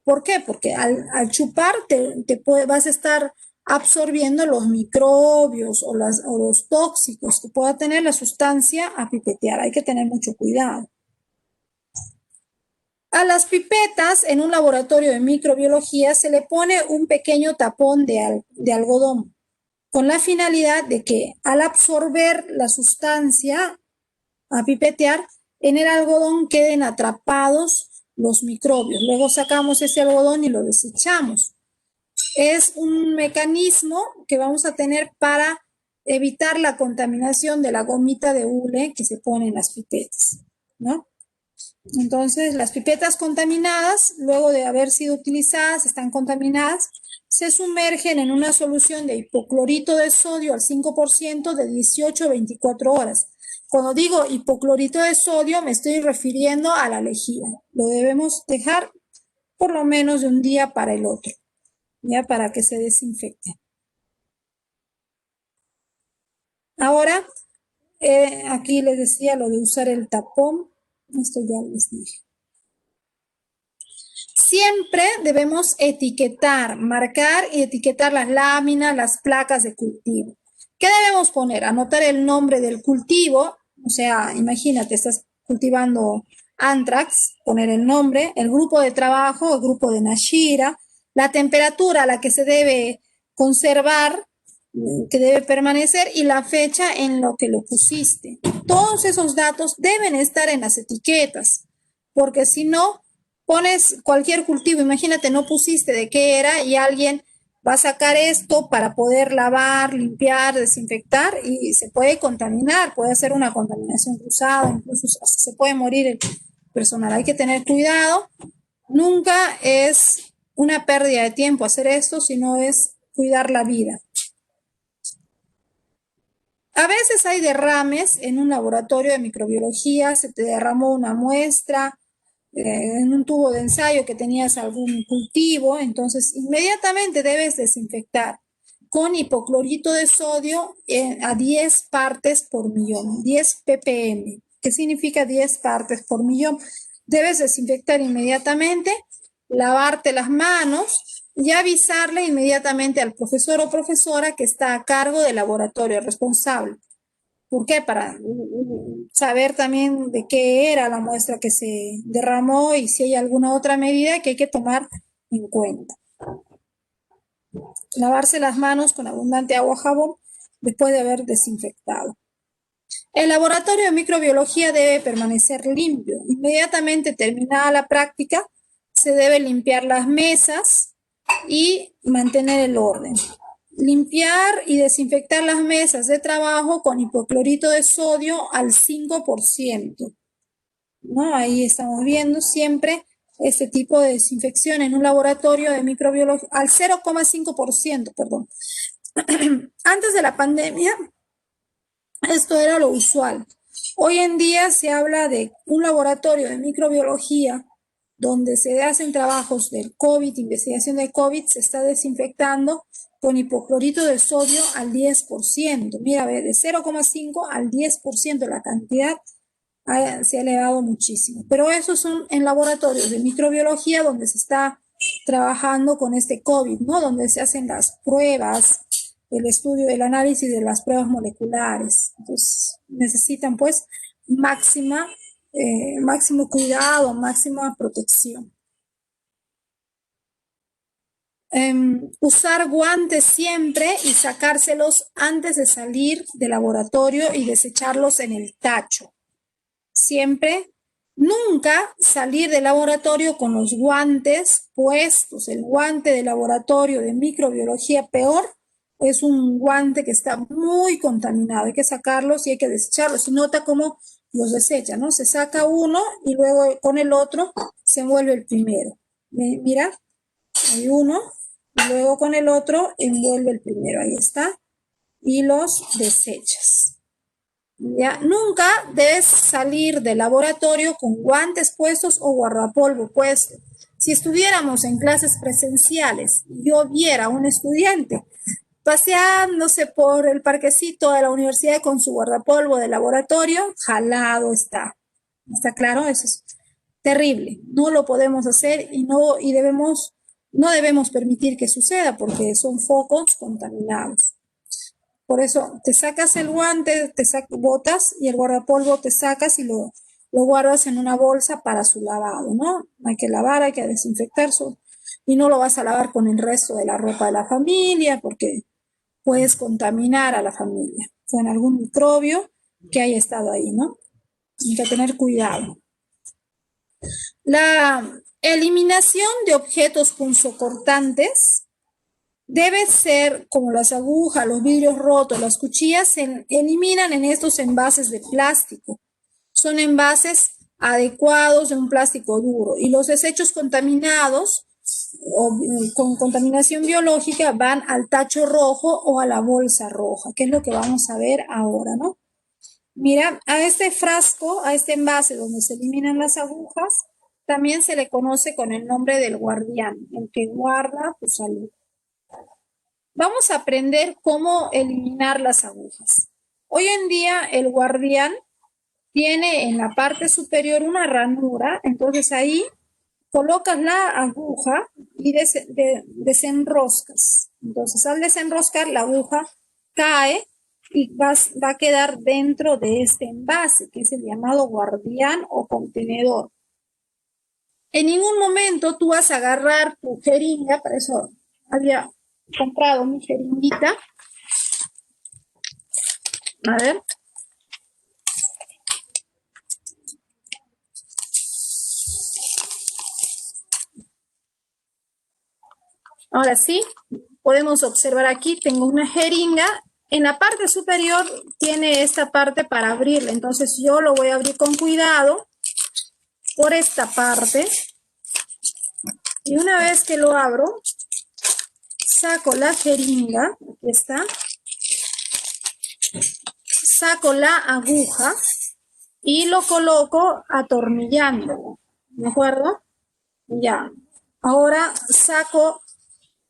¿Por qué? Porque al chupar vas a estar absorbiendo los microbios o los tóxicos que pueda tener la sustancia a pipetear. Hay que tener mucho cuidado. A las pipetas en un laboratorio de microbiología se le pone un pequeño tapón de algodón con la finalidad de que al absorber la sustancia a pipetear, en el algodón queden atrapados los microbios. Luego sacamos ese algodón y lo desechamos. Es un mecanismo que vamos a tener para evitar la contaminación de la gomita de hule que se pone en las pipetas, ¿no? Entonces, las pipetas contaminadas, luego de haber sido utilizadas, están contaminadas, se sumergen en una solución de hipoclorito de sodio al 5% de 18 a 24 horas. Cuando digo hipoclorito de sodio, me estoy refiriendo a la lejía. Lo debemos dejar por lo menos de un día para el otro, ya para que se desinfecte. Ahora, aquí les decía lo de usar el tapón. Esto ya les dije. Siempre debemos etiquetar, marcar y etiquetar las láminas, las placas de cultivo. ¿Qué debemos poner? Anotar el nombre del cultivo, o sea, imagínate, estás cultivando anthrax, poner el nombre, el grupo de trabajo, el grupo de Nashira, la temperatura a la que se debe conservar, que debe permanecer y la fecha en lo que lo pusiste. Todos esos datos deben estar en las etiquetas, porque si no, pones cualquier cultivo, imagínate, no pusiste de qué era y alguien va a sacar esto para poder lavar, limpiar, desinfectar y se puede contaminar, puede hacer una contaminación cruzada, incluso se puede morir el personal. Hay que tener cuidado, nunca es una pérdida de tiempo hacer esto, sino es cuidar la vida. A veces hay derrames en un laboratorio de microbiología, se te derramó una muestra, en un tubo de ensayo que tenías algún cultivo, entonces inmediatamente debes desinfectar con hipoclorito de sodio a 10 partes por millón, 10 ppm. ¿Qué significa 10 partes por millón? Debes desinfectar inmediatamente, lavarte las manos y avisarle inmediatamente al profesor o profesora que está a cargo del laboratorio responsable. ¿Por qué? Para saber también de qué era la muestra que se derramó y si hay alguna otra medida que hay que tomar en cuenta. Lavarse las manos con abundante agua jabón después de haber desinfectado. El laboratorio de microbiología debe permanecer limpio. Inmediatamente terminada la práctica, se debe limpiar las mesas y mantener el orden. Limpiar y desinfectar las mesas de trabajo con hipoclorito de sodio al 5%. ¿No? Ahí estamos viendo siempre este tipo de desinfección en un laboratorio de microbiología al 0,5%, perdón. Antes de la pandemia, esto era lo usual. Hoy en día se habla de un laboratorio de microbiología donde se hacen trabajos del COVID, investigación de COVID, se está desinfectando con hipoclorito de sodio al 10%. Mira, de 0,5 al 10% la cantidad se ha elevado muchísimo. Pero esos son en laboratorios de microbiología donde se está trabajando con este COVID, ¿no? Donde se hacen las pruebas, el estudio, el análisis de las pruebas moleculares. Entonces, necesitan pues máximo cuidado, máxima protección. Usar guantes siempre y sacárselos antes de salir del laboratorio y desecharlos en el tacho. Siempre, nunca salir del laboratorio con los guantes puestos. El guante de laboratorio de microbiología peor es un guante que está muy contaminado. Hay que sacarlos y hay que desecharlos. Se nota cómo los desecha, ¿no? Se saca uno y luego con el otro se envuelve el primero. Mira, hay uno y luego con el otro envuelve el primero. Ahí está. Y los desechas. ¿Ya? Nunca debes salir del laboratorio con guantes puestos o guardapolvo puesto. Si estuviéramos en clases presenciales y yo viera a un estudiante paseándose por el parquecito de la universidad con su guardapolvo de laboratorio, jalado está. ¿Está claro? Eso es terrible. No lo podemos hacer y no debemos permitir que suceda porque son focos contaminados. Por eso te sacas el guante, botas y el guardapolvo te sacas y lo guardas en una bolsa para su lavado, ¿no? Hay que lavar, hay que desinfectar y no lo vas a lavar con el resto de la ropa de la familia porque puedes contaminar a la familia con algún microbio que haya estado ahí, ¿no? Hay que tener cuidado. La eliminación de objetos punzocortantes debe ser como las agujas, los vidrios rotos, las cuchillas, se eliminan en estos envases de plástico. Son envases adecuados de un plástico duro y los desechos contaminados o con contaminación biológica van al tacho rojo o a la bolsa roja, que es lo que vamos a ver ahora, ¿no? Mira, a este frasco, a este envase donde se eliminan las agujas, también se le conoce con el nombre del guardián, el que guarda tu salud. Vamos a aprender cómo eliminar las agujas. Hoy en día el guardián tiene en la parte superior una ranura, entonces ahí colocas la aguja y desenroscas. Entonces al desenroscar la aguja cae y va a quedar dentro de este envase, que es el llamado guardián o contenedor. En ningún momento tú vas a agarrar tu jeringa, para eso había comprado mi jeringuita. A ver. Ahora sí, podemos observar aquí, tengo una jeringa. En la parte superior tiene esta parte para abrirla. Entonces yo lo voy a abrir con cuidado por esta parte. Y una vez que lo abro, saco la jeringa, aquí está. Saco la aguja y lo coloco atornillándolo. ¿De acuerdo? Ya. Ahora saco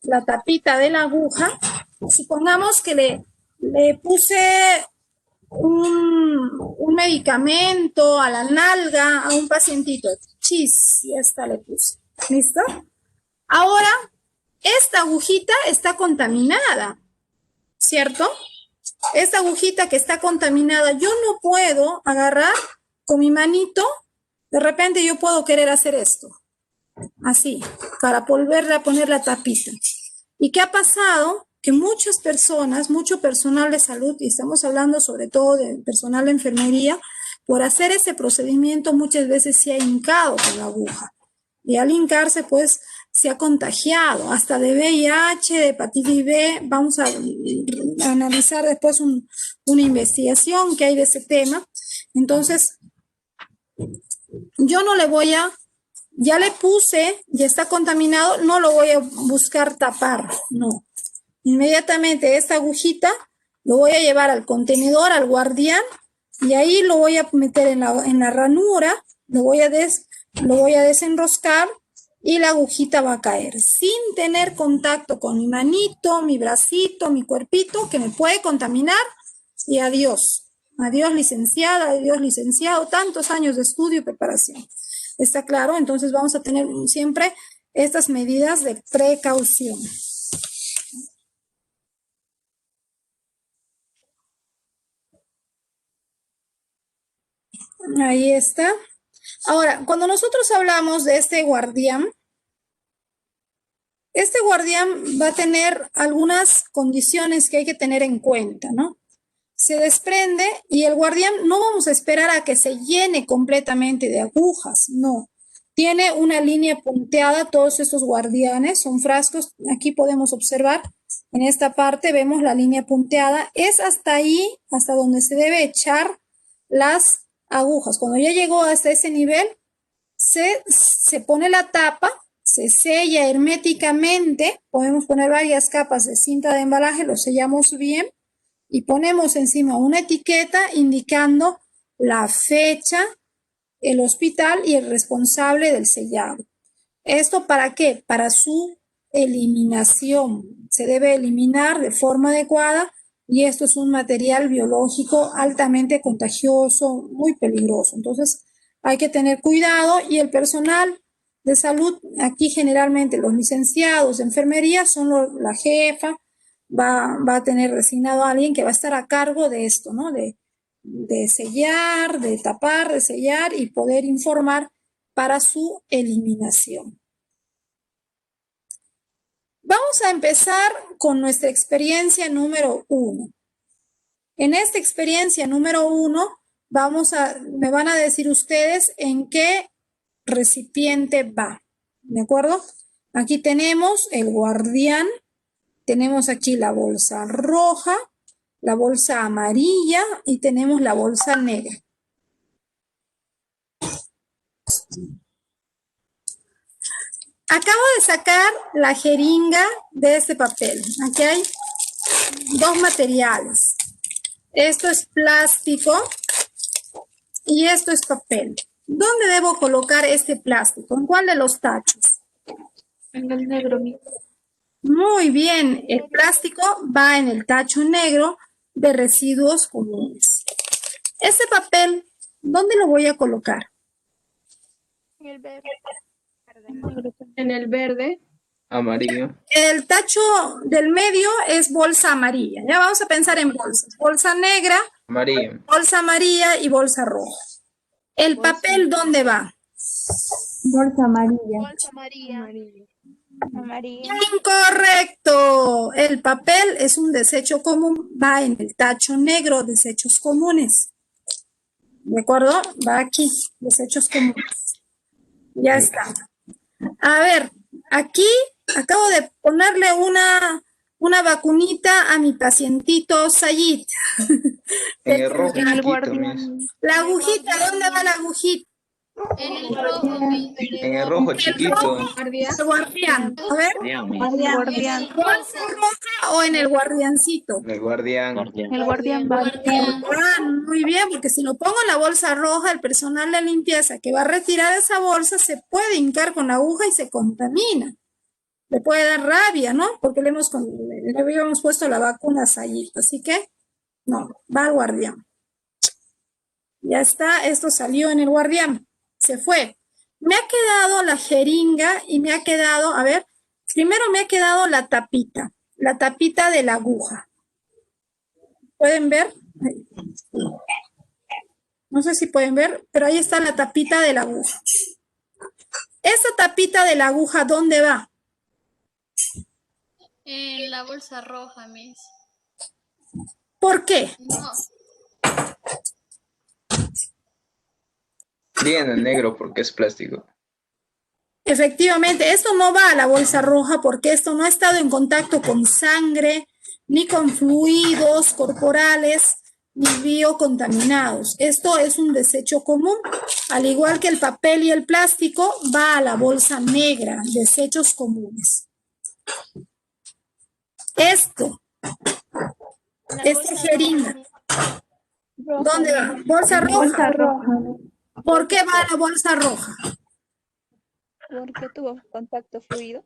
la tapita de la aguja. Supongamos que le puse un medicamento a la nalga a un pacientito. Chis, ya está, le puse. ¿Listo? Ahora, esta agujita está contaminada, ¿cierto? Esta agujita que está contaminada, yo no puedo agarrar con mi manito, de repente yo puedo querer hacer esto, así, para volverle a poner la tapita. ¿Y qué ha pasado? Que muchas personas, mucho personal de salud, y estamos hablando sobre todo de personal de enfermería, por hacer ese procedimiento muchas veces se ha hincado con la aguja. Y al hincarse, pues, se ha contagiado, hasta de VIH, de hepatitis B. Vamos a analizar después una investigación que hay de ese tema. Entonces, yo no le voy a, ya le puse, ya está contaminado, no lo voy a buscar tapar, no. Inmediatamente esta agujita lo voy a llevar al contenedor, al guardián, y ahí lo voy a meter en la ranura, lo voy a desenroscar y la agujita va a caer sin tener contacto con mi manito, mi bracito, mi cuerpito, que me puede contaminar. Y adiós. Adiós, licenciada, adiós, licenciado. Tantos años de estudio y preparación. ¿Está claro? Entonces vamos a tener siempre estas medidas de precaución. Ahí está. Ahora, cuando nosotros hablamos de este guardián va a tener algunas condiciones que hay que tener en cuenta, ¿no? Se desprende y el guardián no vamos a esperar a que se llene completamente de agujas, no. Tiene una línea punteada, todos estos guardianes son frascos, aquí podemos observar, en esta parte vemos la línea punteada, es hasta ahí, hasta donde se debe echar las agujas. Cuando ya llegó hasta ese nivel, se pone la tapa, se sella herméticamente, podemos poner varias capas de cinta de embalaje, lo sellamos bien y ponemos encima una etiqueta indicando la fecha, el hospital y el responsable del sellado. ¿Esto para qué? Para su eliminación. Se debe eliminar de forma adecuada y esto es un material biológico altamente contagioso, muy peligroso. Entonces hay que tener cuidado y el personal de salud, aquí generalmente los licenciados de enfermería son la jefa, va a tener designado a alguien que va a estar a cargo de esto, ¿no? De sellar, de tapar, de sellar y poder informar para su eliminación. Vamos a empezar con nuestra experiencia número 1. En esta experiencia número 1, me van a decir ustedes en qué recipiente va, ¿de acuerdo? Aquí tenemos el guardián, tenemos aquí la bolsa roja, la bolsa amarilla y tenemos la bolsa negra. Acabo de sacar la jeringa de este papel. Aquí hay dos materiales. Esto es plástico y esto es papel. ¿Dónde debo colocar este plástico? ¿En cuál de los tachos? En el negro, mi. Muy bien, el plástico va en el tacho negro de residuos comunes. Este papel, ¿dónde lo voy a colocar? En el verde. En el verde. Amarillo. El tacho del medio es bolsa amarilla. Ya vamos a pensar en bolsas. Bolsa negra, Amarillo. bolsa amarilla y bolsa roja. ¿El papel dónde va? Bolsa amarilla. Bolsa amarilla. Amarilla. Incorrecto. El papel es un desecho común, va en el tacho negro, desechos comunes. ¿De acuerdo? Va aquí, desechos comunes. Ya está. A ver, aquí acabo de ponerle una vacunita a mi pacientito Sayid. En el rojo En el chiquito, guardián. miss. La agujita, ¿dónde va la agujita? En el rojo, mi. En el rojo chiquito. El guardián. A ver, Guardián. ¿bolsa roja o en el guardiancito? El guardián. El guardián va. Guardián. Ah, muy bien, porque si lo pongo en la bolsa roja, el personal de limpieza que va a retirar esa bolsa se puede hincar con la aguja y se contamina. Le puede dar rabia, ¿no? Porque le habíamos puesto la vacuna a Sayito. Así que, no, va al guardián. Ya está, esto salió en el guardián. Se fue. Me ha quedado la jeringa y me ha quedado, a ver, primero me ha quedado la tapita de la aguja. ¿Pueden ver? No sé si pueden ver, pero ahí está la tapita de la aguja. Esa tapita de la aguja, ¿dónde va? En la bolsa roja, mis. ¿Por qué? No. Bien en negro porque es plástico. Efectivamente, esto no va a la bolsa roja porque esto no ha estado en contacto con sangre, ni con fluidos corporales, ni biocontaminados. Esto es un desecho común. Al igual que el papel y el plástico, va a la bolsa negra, desechos comunes. Esto, esta jeringa, ¿dónde va? Bolsa roja. ¿Por qué va a la bolsa roja? Porque tuvo contacto fluido.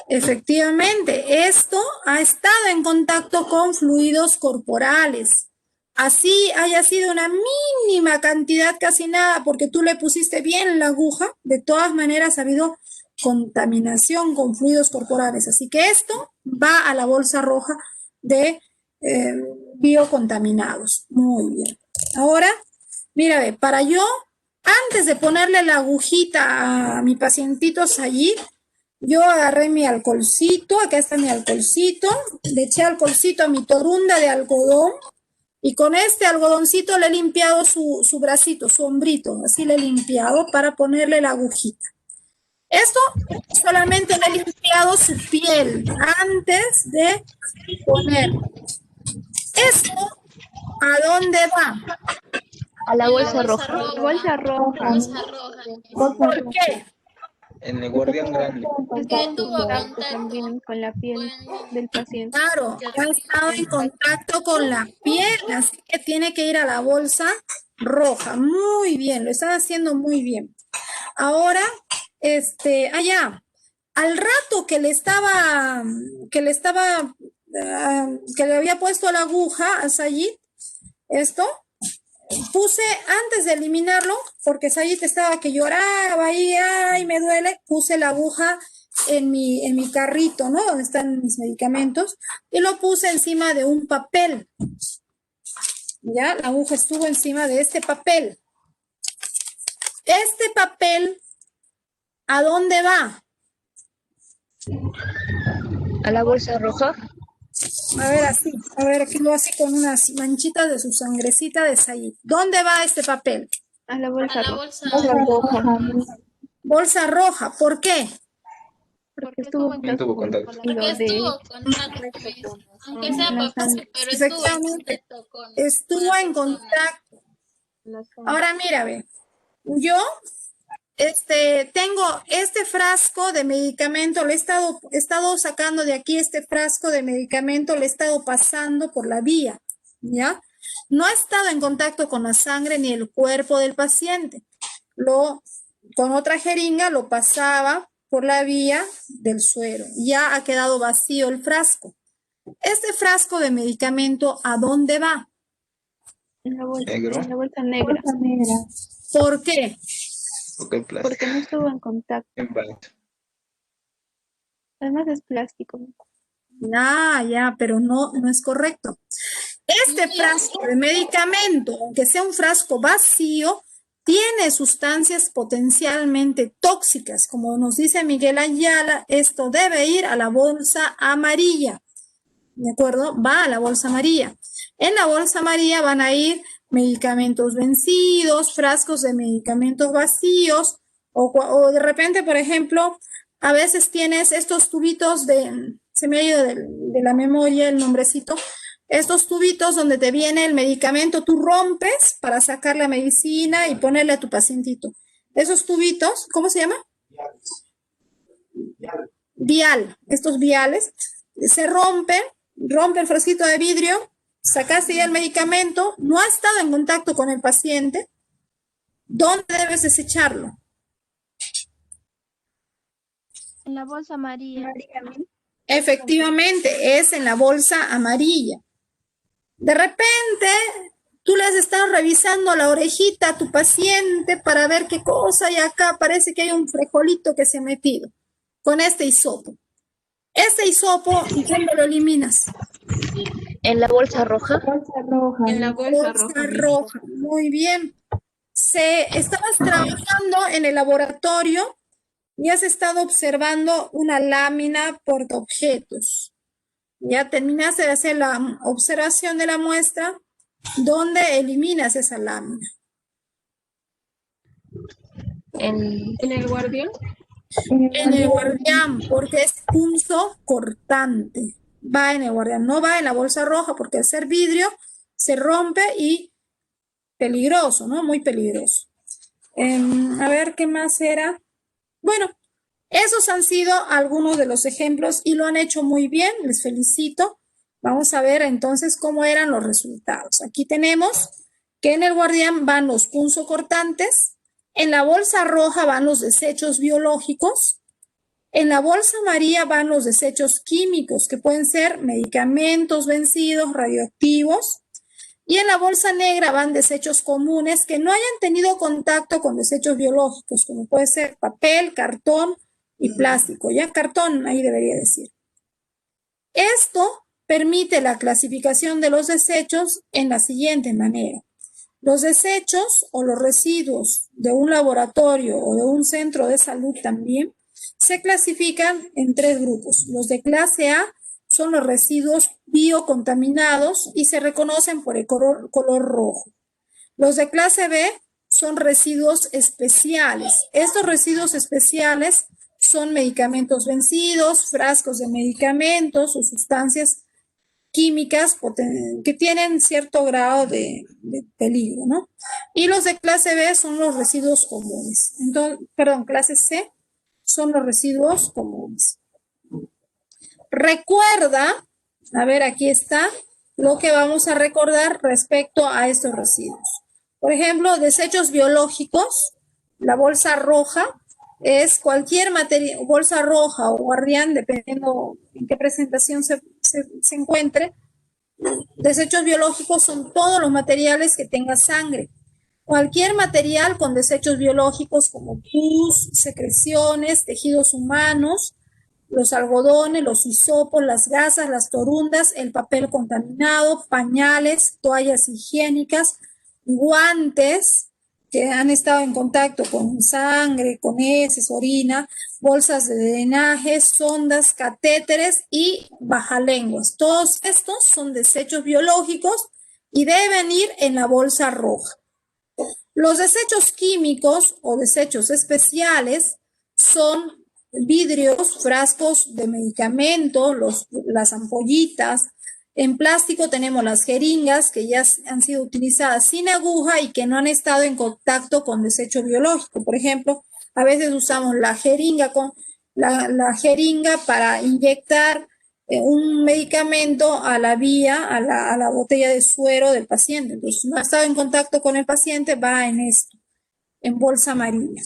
Efectivamente, esto ha estado en contacto con fluidos corporales. Así haya sido una mínima cantidad, casi nada, porque tú le pusiste bien la aguja, de todas maneras ha habido contaminación con fluidos corporales. Así que esto va a la bolsa roja de biocontaminados. Muy bien. Ahora, mira, ve, para yo, antes de ponerle la agujita a mi pacientito Sayid, yo agarré mi alcoholcito, acá está mi alcoholcito, le eché alcoholcito a mi torunda de algodón y con este algodoncito le he limpiado su bracito, su hombrito, así le he limpiado para ponerle la agujita. Esto solamente le he limpiado su piel antes de poner. ¿Esto a dónde va? A la bolsa bolsa roja. roja. Bolsa roja. Bolsa roja. ¿Por qué? En el guardián grande. ¿Qué tuvo contacto? También con la piel del paciente. Claro, ha estado en contacto con la piel, así que tiene que ir a la bolsa roja. Muy bien, lo están haciendo muy bien. Ahora, allá, al rato que le había puesto la aguja a Sayid, puse, antes de eliminarlo, porque Sayid estaba que lloraba ahí, ay, me duele, puse la aguja en mi carrito, ¿no? Donde están mis medicamentos, y lo puse encima de un papel. Ya, la aguja estuvo encima de este papel. Este papel, ¿a dónde va? A la bolsa roja. A ver, así, a ver, aquí lo hace con unas manchitas de su sangrecita de Sayid. ¿Dónde va este papel? A la A bolsa la roja. bolsa roja. Bolsa roja, ¿por qué? Porque estuvo También tuvo contacto. Porque estuvo en contacto, mis. Aunque sea papel, pero estuvo en Exactamente. contacto con Estuvo la en persona. contacto. Ahora mira, ve, yo tengo este frasco de medicamento, he estado sacando de aquí este frasco de medicamento, le he estado pasando por la vía, ¿ya? No ha estado en contacto con la sangre ni el cuerpo del paciente. Con otra jeringa lo pasaba por la vía del suero. Ya ha quedado vacío el frasco. Este frasco de medicamento, ¿a dónde va? En la bolsa, Negro. en la bolsa negra. ¿Por qué? Porque es plástico. Porque no estuvo en contacto. En blanco. Además es plástico. Ya, pero no es correcto. Este frasco de medicamento, aunque sea un frasco vacío, tiene sustancias potencialmente tóxicas. Como nos dice Miguel Ayala, esto debe ir a la bolsa amarilla. ¿De acuerdo? Va a la bolsa amarilla. En la bolsa amarilla van a ir medicamentos vencidos, frascos de medicamentos vacíos, o de repente, por ejemplo, a veces tienes estos tubitos se me ha ido de la memoria el nombrecito, Estos tubitos donde te viene el medicamento, tú rompes para sacar la medicina y ponerle a tu pacientito. Esos tubitos, ¿cómo se llama? Vial. Estos viales se rompen, rompe el frasquito de vidrio, sacaste ya el medicamento, no ha estado en contacto con el paciente. ¿Dónde debes desecharlo? En la bolsa amarilla. Efectivamente, es en la bolsa amarilla. De repente, tú le has estado revisando la orejita a tu paciente para ver qué cosa hay acá. Parece que hay un frijolito que se ha metido con este hisopo. Este hisopo, ¿dónde lo eliminas? En la bolsa roja. En la bolsa roja. Roja. Muy bien. Estabas trabajando en el laboratorio y has estado observando una lámina portaobjetos. Ya terminaste de hacer la observación de la muestra, ¿dónde eliminas esa lámina? En el guardián. En el guardián, porque es punzo cortante. Va en el guardián, no va en la bolsa roja, porque al ser vidrio se rompe y peligroso, ¿no? Muy peligroso. A ver, ¿qué más era? Bueno, esos han sido algunos de los ejemplos y lo han hecho muy bien, les felicito. Vamos a ver entonces cómo eran los resultados. Aquí tenemos que en el guardián van los punzocortantes, en la bolsa roja van los desechos biológicos, en la bolsa amarilla van los desechos químicos, que pueden ser medicamentos vencidos, radioactivos, y en la bolsa negra van desechos comunes que no hayan tenido contacto con desechos biológicos, como puede ser papel, cartón y plástico. Ya cartón, ahí debería decir. Esto permite la clasificación de los desechos en la siguiente manera. Los desechos o los residuos de un laboratorio o de un centro de salud también se clasifican en 3 grupos. Los de clase A son los residuos biocontaminados y se reconocen por el color rojo. Los de clase B son residuos especiales. Estos residuos especiales son medicamentos vencidos, frascos de medicamentos o sustancias químicas que tienen cierto grado de peligro, ¿no? Y los de clase B son los residuos comunes. Entonces, perdón, clase C son los residuos comunes. Recuerda, a ver, aquí está lo que vamos a recordar respecto a estos residuos. Por ejemplo, desechos biológicos, la bolsa roja es cualquier materia, bolsa roja o guardián, dependiendo en qué presentación se encuentre. Desechos biológicos son todos los materiales que tengan sangre. Cualquier material con desechos biológicos como pus, secreciones, tejidos humanos, los algodones, los hisopos, las gasas, las torundas, el papel contaminado, pañales, toallas higiénicas, guantes que han estado en contacto con sangre, con heces, orina, bolsas de drenaje, sondas, catéteres y bajalenguas. Todos estos son desechos biológicos y deben ir en la bolsa roja. Los desechos químicos o desechos especiales son vidrios, frascos de medicamentos, las ampollitas. En plástico tenemos las jeringas que ya han sido utilizadas sin aguja y que no han estado en contacto con desecho biológico. Por ejemplo, a veces usamos la jeringa para inyectar un medicamento a la vía, a la botella de suero del paciente. Entonces, no ha estado en contacto con el paciente, va en esto, en bolsa amarilla.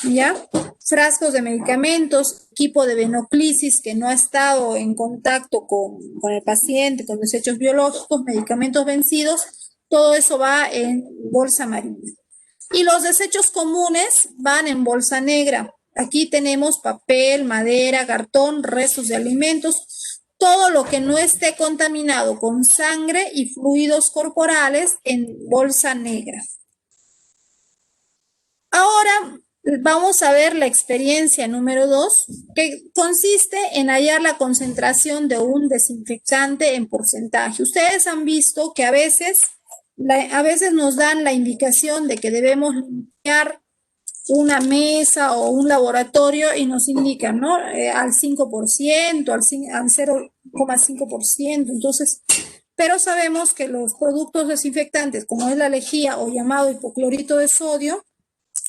¿Ya? Frascos de medicamentos, equipo de venoclisis que no ha estado en contacto con el paciente, con desechos biológicos, medicamentos vencidos, todo eso va en bolsa amarilla. Y los desechos comunes van en bolsa negra. Aquí tenemos papel, madera, cartón, restos de alimentos, todo lo que no esté contaminado con sangre y fluidos corporales en bolsa negra. Ahora vamos a ver la experiencia número 2, que consiste en hallar la concentración de un desinfectante en porcentaje. Ustedes han visto que a veces nos dan la indicación de que debemos limpiar una mesa o un laboratorio y nos indican, ¿no? Al 5%, al 0,5%. Entonces, pero sabemos que los productos desinfectantes, como es la lejía o llamado hipoclorito de sodio,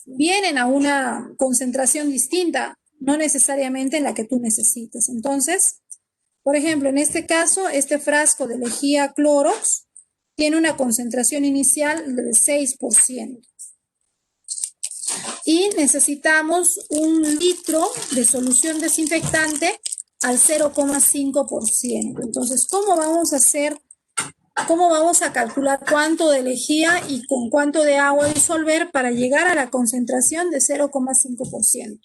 vienen a una concentración distinta, no necesariamente en la que tú necesitas. Entonces, por ejemplo, en este caso, este frasco de lejía Clorox tiene una concentración inicial del 6%. Y necesitamos 1 litro de solución desinfectante al 0,5%. Entonces, ¿cómo vamos a hacer? ¿Cómo vamos a calcular cuánto de lejía y con cuánto de agua disolver para llegar a la concentración de 0,5%?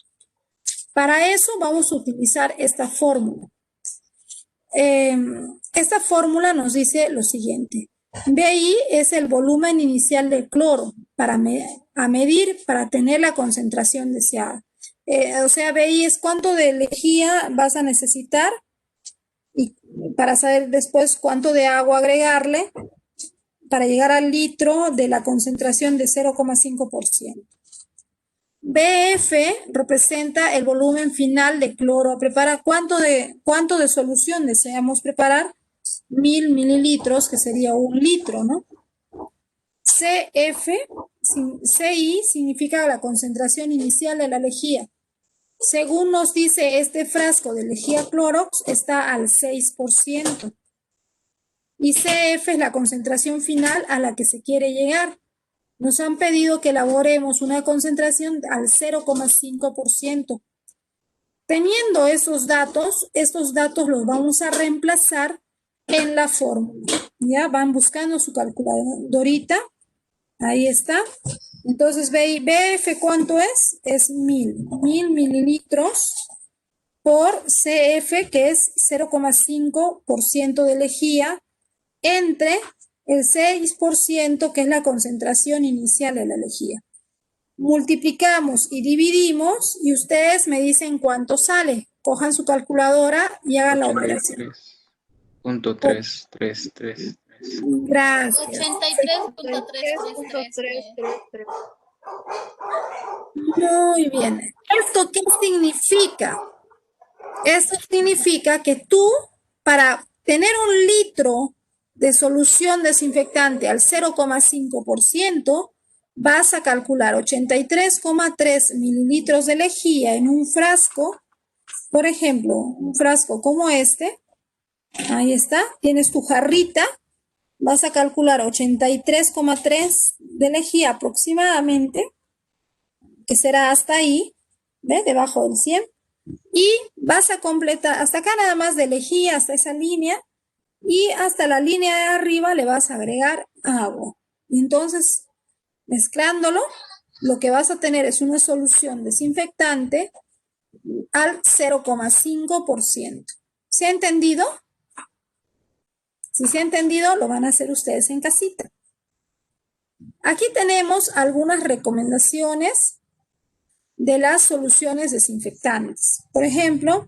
Para eso vamos a utilizar esta fórmula. Esta fórmula nos dice lo siguiente. BI es el volumen inicial del cloro a medir para tener la concentración deseada. O sea, BI es cuánto de lejía vas a necesitar y para saber después cuánto de agua agregarle para llegar al litro de la concentración de 0,5%. BF representa el volumen final de cloro. Prepara cuánto de solución deseamos preparar. 1000 mililitros, que sería 1 litro, ¿no? CI significa la concentración inicial de la lejía. Según nos dice este frasco de lejía Clorox, está al 6%. Y CF es la concentración final a la que se quiere llegar. Nos han pedido que elaboremos una concentración al 0,5%. Teniendo estos datos los vamos a reemplazar en la fórmula. Ya van buscando su calculadorita. Ahí está. Entonces, BF, ¿cuánto es? Es 1000 mililitros por CF, que es 0,5% de lejía, entre el 6%, que es la concentración inicial de la lejía. Multiplicamos y dividimos y ustedes me dicen cuánto sale. Cojan su calculadora y hagan la operación. 83.333. Gracias. 83.333. Muy bien. ¿Esto qué significa? Esto significa que tú, para tener 1 litro de solución desinfectante al 0,5%, vas a calcular 83,3 mililitros de lejía en un frasco. Por ejemplo, un frasco como este. Ahí está. Tienes tu jarrita. Vas a calcular 83,3 de lejía aproximadamente, que será hasta ahí, ¿ves? Debajo del 100. Y vas a completar hasta acá nada más de lejía, hasta esa línea. Y hasta la línea de arriba le vas a agregar agua. Y entonces, mezclándolo, lo que vas a tener es una solución desinfectante al 0,5%. ¿Se ha entendido? Si se ha entendido, lo van a hacer ustedes en casita. Aquí tenemos algunas recomendaciones de las soluciones desinfectantes. Por ejemplo,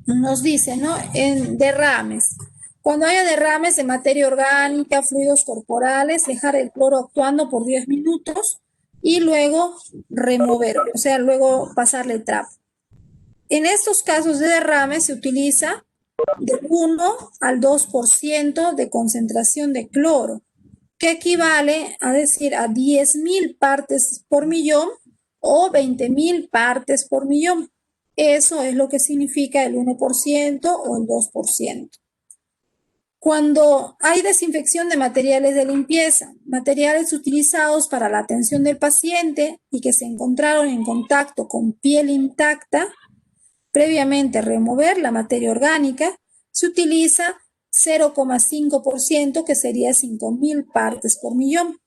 nos dice, ¿no? En derrames. Cuando haya derrames de materia orgánica, fluidos corporales, dejar el cloro actuando por 10 minutos y luego remover, o sea, luego pasarle el trapo. En estos casos de derrames se utiliza del 1 al 2% de concentración de cloro, que equivale a decir a 10.000 partes por millón o 20.000 partes por millón. Eso es lo que significa el 1% o el 2%. Cuando hay desinfección de materiales de limpieza, materiales utilizados para la atención del paciente y que se encontraron en contacto con piel intacta, previamente remover la materia orgánica, se utiliza 0,5%, que sería 5.000 partes por millón.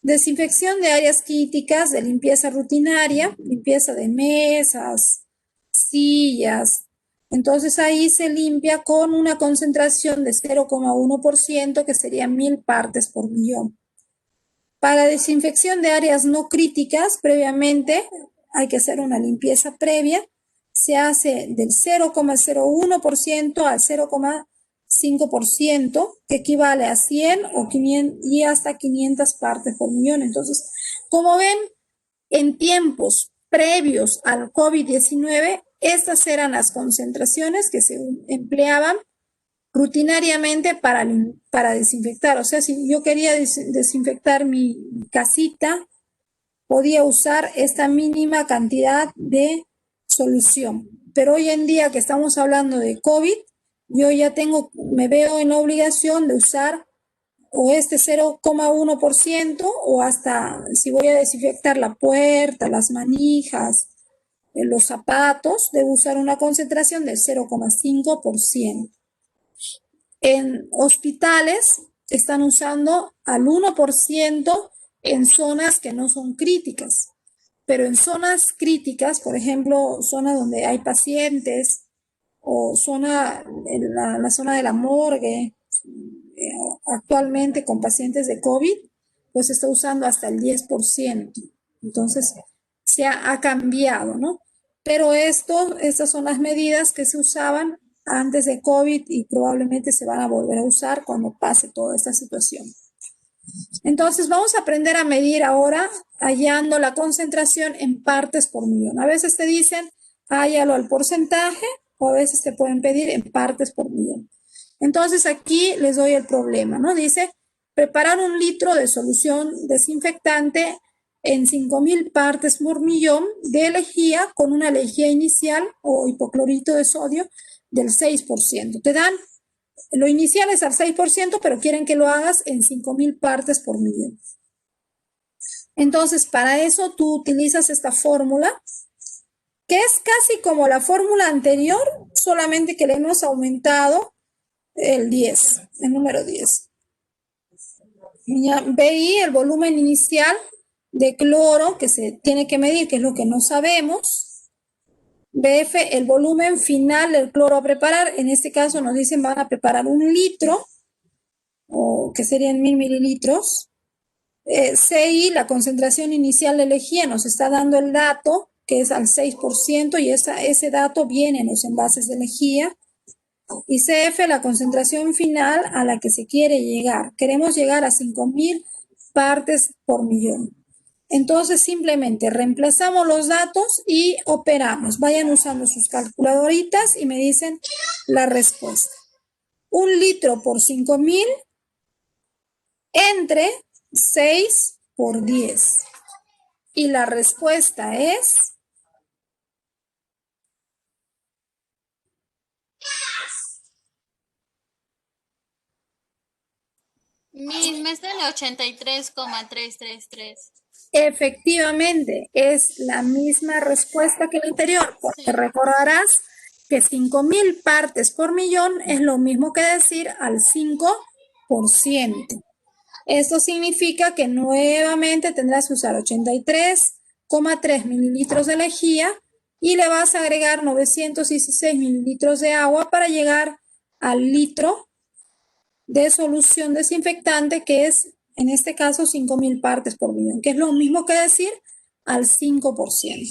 Desinfección de áreas críticas de limpieza rutinaria, limpieza de mesas, sillas. Entonces ahí se limpia con una concentración de 0,1%, que serían 1.000 partes por millón. Para desinfección de áreas no críticas, previamente hay que hacer una limpieza previa. Se hace del 0,01% al 0,5%, que equivale a 100 o 500 y hasta 500 partes por millón. Entonces, como ven, en tiempos previos al COVID-19, estas eran las concentraciones que se empleaban rutinariamente para desinfectar. O sea, si yo quería desinfectar mi casita, podía usar esta mínima cantidad de solución. Pero hoy en día que estamos hablando de COVID, yo ya me veo en la obligación de usar o este 0,1% o hasta si voy a desinfectar la puerta, las manijas, los zapatos, debo usar una concentración del 0,5%. En hospitales están usando al 1% en zonas que no son críticas, pero en zonas críticas, por ejemplo, zona donde hay pacientes o en la zona de la morgue, actualmente con pacientes de COVID, pues se está usando hasta el 10%. Entonces, ha cambiado, ¿no? Pero estas son las medidas que se usaban antes de COVID y probablemente se van a volver a usar cuando pase toda esta situación. Entonces, vamos a aprender a medir ahora hallando la concentración en partes por millón. A veces te dicen, hállalo al porcentaje, o a veces te pueden pedir en partes por millón. Entonces, aquí les doy el problema, ¿no? Dice, preparar 1 litro de solución desinfectante en 5.000 partes por millón de lejía con una lejía inicial o hipoclorito de sodio del 6%. Te dan, lo inicial es al 6%, pero quieren que lo hagas en 5.000 partes por millón. Entonces, para eso tú utilizas esta fórmula, que es casi como la fórmula anterior, solamente que le hemos aumentado el número 10. BI, el volumen inicial de cloro que se tiene que medir, que es lo que no sabemos. BF, el volumen final del cloro a preparar. En este caso nos dicen van a preparar 1 litro, o que serían 1.000 mililitros. CI, la concentración inicial de lejía, nos está dando el dato, que es al 6%, y ese dato viene en los envases de lejía. Y CF, la concentración final a la que se quiere llegar. Queremos llegar a 5.000 partes por millón. Entonces, simplemente reemplazamos los datos y operamos. Vayan usando sus calculadoritas y me dicen la respuesta. 1 litro por 5.000 entre 6 por 10. Y la respuesta es... Me sale 83,333. Efectivamente, es la misma respuesta que la anterior, porque Sí. recordarás que 5.000 partes por millón es lo mismo que decir al 5%. Esto significa que nuevamente tendrás que usar 83,3 mililitros de lejía y le vas a agregar 916 mililitros de agua para llegar al litro de solución desinfectante, que es en este caso 5.000 partes por millón, que es lo mismo que decir al 5%.